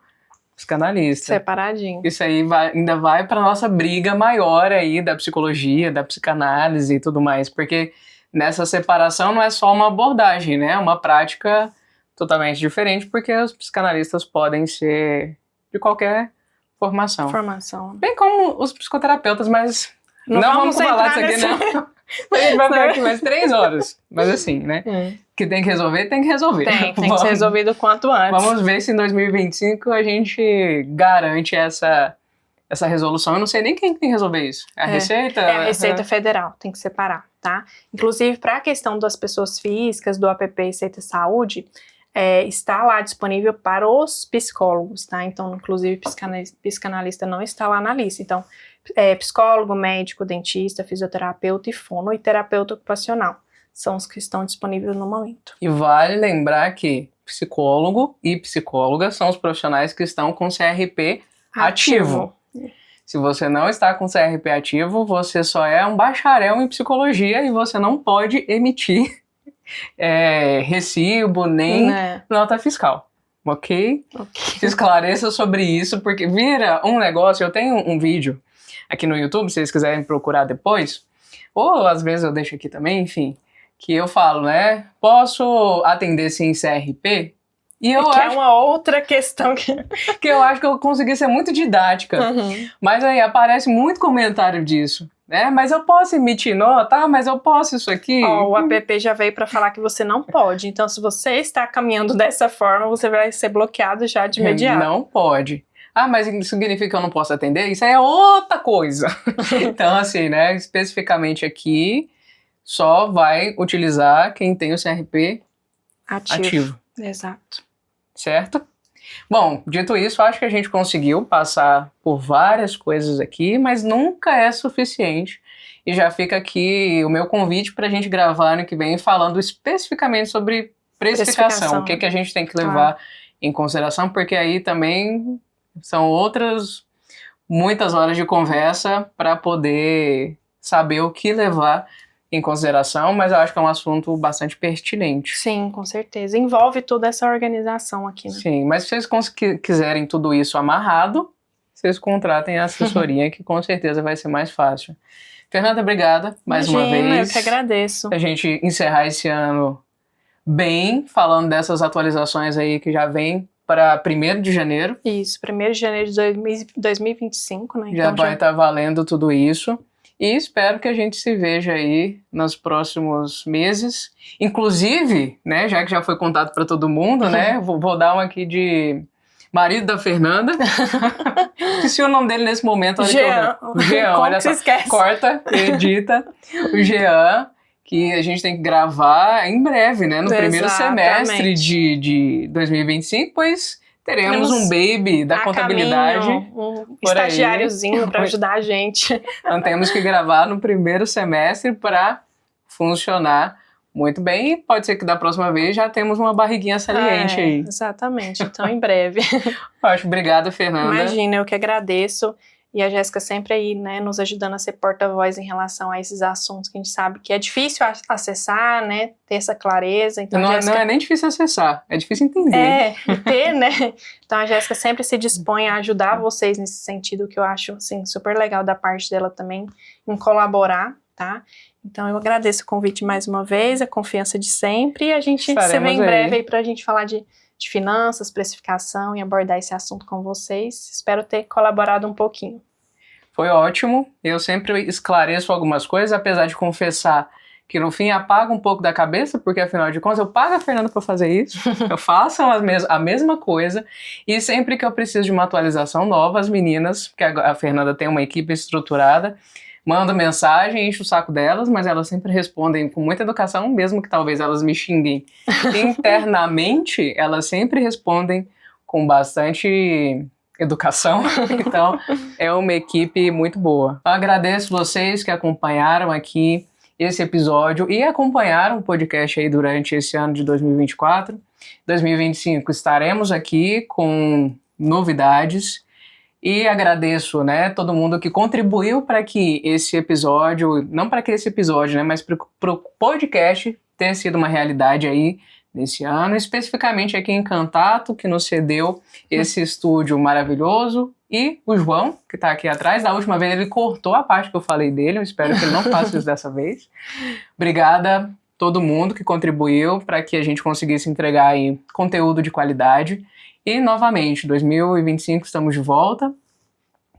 psicanalista. Separadinho. Isso aí ainda vai para nossa briga maior aí da psicologia, da psicanálise e tudo mais, porque nessa separação não é só uma abordagem, né? É uma prática totalmente diferente, porque os psicanalistas podem ser de qualquer formação. Bem como os psicoterapeutas, mas não vamos falar disso aqui, não. A gente vai ficar aqui mais 3 horas. Mas assim, né? Que tem que resolver, tem que resolver. Tem que ser resolvido o quanto antes. Vamos ver se em 2025 a gente garante essa resolução. Eu não sei nem quem tem que resolver isso. A Receita? É a Receita Federal, tem que separar, tá? Inclusive, para a questão das pessoas físicas, do app Receita Saúde, está lá disponível para os psicólogos, tá? Então, inclusive, psicanalista não está lá na lista. Então, psicólogo, médico, dentista, fisioterapeuta e fono e terapeuta ocupacional são os que estão disponíveis no momento. E vale lembrar que psicólogo e psicóloga são os profissionais que estão com CRP ativo. Se você não está com CRP ativo, você só é um bacharel em psicologia e você não pode emitir recibo nem nota fiscal. Ok? Esclareça sobre isso, porque vira um negócio. Eu tenho um vídeo aqui no YouTube, se vocês quiserem procurar depois, ou às vezes eu deixo aqui também, enfim, que eu falo, né? Posso atender sem CRP? E eu acho, é uma outra questão que eu acho que eu consegui ser muito didática. Mas aí aparece muito comentário disso. Mas eu posso emitir nota, mas eu posso isso aqui. O app já veio para falar que você não pode. Então, se você está caminhando dessa forma, você vai ser bloqueado já de imediato. Não pode. Mas isso significa que eu não posso atender? Isso aí é outra coisa. Então, assim, né, especificamente aqui, só vai utilizar quem tem o CRP ativo. Exato. Certo? Bom, dito isso, acho que a gente conseguiu passar por várias coisas aqui, mas nunca é suficiente. E já fica aqui o meu convite para a gente gravar ano que vem falando especificamente sobre precificação. O que a gente tem que levar em consideração, porque aí também são muitas horas de conversa para poder saber o que levar em consideração, mas eu acho que é um assunto bastante pertinente. Sim, com certeza. Envolve toda essa organização aqui, né? Sim, mas se vocês quiserem tudo isso amarrado, vocês contratem a assessoria, que com certeza vai ser mais fácil. Fernanda, obrigada mais uma vez. Eu que agradeço. A gente encerrar esse ano bem, falando dessas atualizações aí que já vem para 1º de janeiro. Isso, 1º de janeiro de 2025, né? Já vai estar valendo tudo isso. E espero que a gente se veja aí nos próximos meses. Inclusive, né, já que já foi contado para todo mundo, né, vou dar uma aqui de marido da Fernanda. Esqueci o nome dele nesse momento. Jean. Olha só. Corta, edita. O Jean, que a gente tem que gravar em breve, né, no primeiro semestre de 2025, pois teremos um baby da contabilidade. Um estagiáriozinho para ajudar a gente. Então temos que gravar no primeiro semestre para funcionar muito bem. E pode ser que da próxima vez já temos uma barriguinha saliente aí. Exatamente. Então, em breve. Obrigada, Fernanda. Imagina, eu que agradeço. E a Jéssica sempre aí, né, nos ajudando a ser porta-voz em relação a esses assuntos que a gente sabe que é difícil acessar, né, ter essa clareza. Então, não, Jéssica, não é nem difícil acessar, é difícil entender. e ter, né? Então a Jéssica sempre se dispõe a ajudar vocês nesse sentido, que eu acho, assim, super legal da parte dela também, em colaborar, tá? Então eu agradeço o convite mais uma vez, a confiança de sempre, e a gente se vê em breve aí pra gente falar de finanças, precificação e abordar esse assunto com vocês. Espero ter colaborado um pouquinho. Foi ótimo, eu sempre esclareço algumas coisas, apesar de confessar que no fim apaga um pouco da cabeça, porque afinal de contas eu pago a Fernanda para fazer isso, eu faço a mesma coisa, e sempre que eu preciso de uma atualização nova, as meninas, porque a Fernanda tem uma equipe estruturada, mando mensagem, encho o saco delas, mas elas sempre respondem com muita educação, mesmo que talvez elas me xinguem internamente, elas sempre respondem com bastante educação, então é uma equipe muito boa. Eu agradeço vocês que acompanharam aqui esse episódio e acompanharam o podcast aí durante esse ano de 2024. 2025 estaremos aqui com novidades. E agradeço, né, todo mundo que contribuiu para que esse episódio, não para que esse episódio, né, mas para o podcast ter sido uma realidade aí nesse ano, especificamente aqui em Cantato, que nos cedeu esse estúdio maravilhoso, e o João, que está aqui atrás. Da última vez ele cortou a parte que eu falei dele, eu espero que ele não faça isso dessa vez. Obrigada todo mundo que contribuiu para que a gente conseguisse entregar aí conteúdo de qualidade. E, novamente, 2025 estamos de volta.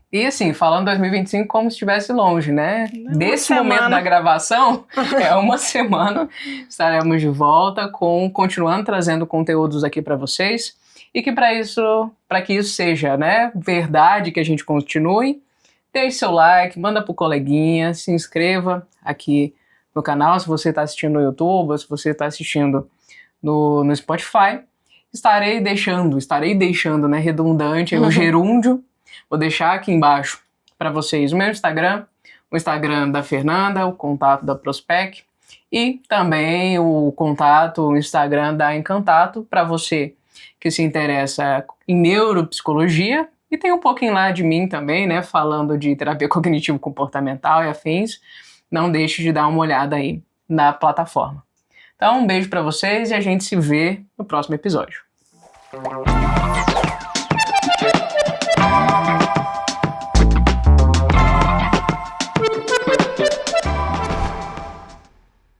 E, assim, falando 2025 como se estivesse longe, né? Desse momento da gravação, é uma semana, estaremos de volta, continuando trazendo conteúdos aqui para vocês. E que para que isso seja, né, verdade, que a gente continue, deixe seu like, manda pro coleguinha, se inscreva aqui no canal, se você está assistindo no YouTube, ou se você está assistindo no Spotify. Estarei deixando, né, redundante, o gerúndio. Vou deixar aqui embaixo para vocês o meu Instagram, o Instagram da Fernanda, o contato da Prospec e também o contato, o Instagram da Encantato, para você que se interessa em neuropsicologia e tem um pouquinho lá de mim também, né, falando de terapia cognitivo-comportamental e afins. Não deixe de dar uma olhada aí na plataforma. Então, um beijo para vocês e a gente se vê no próximo episódio.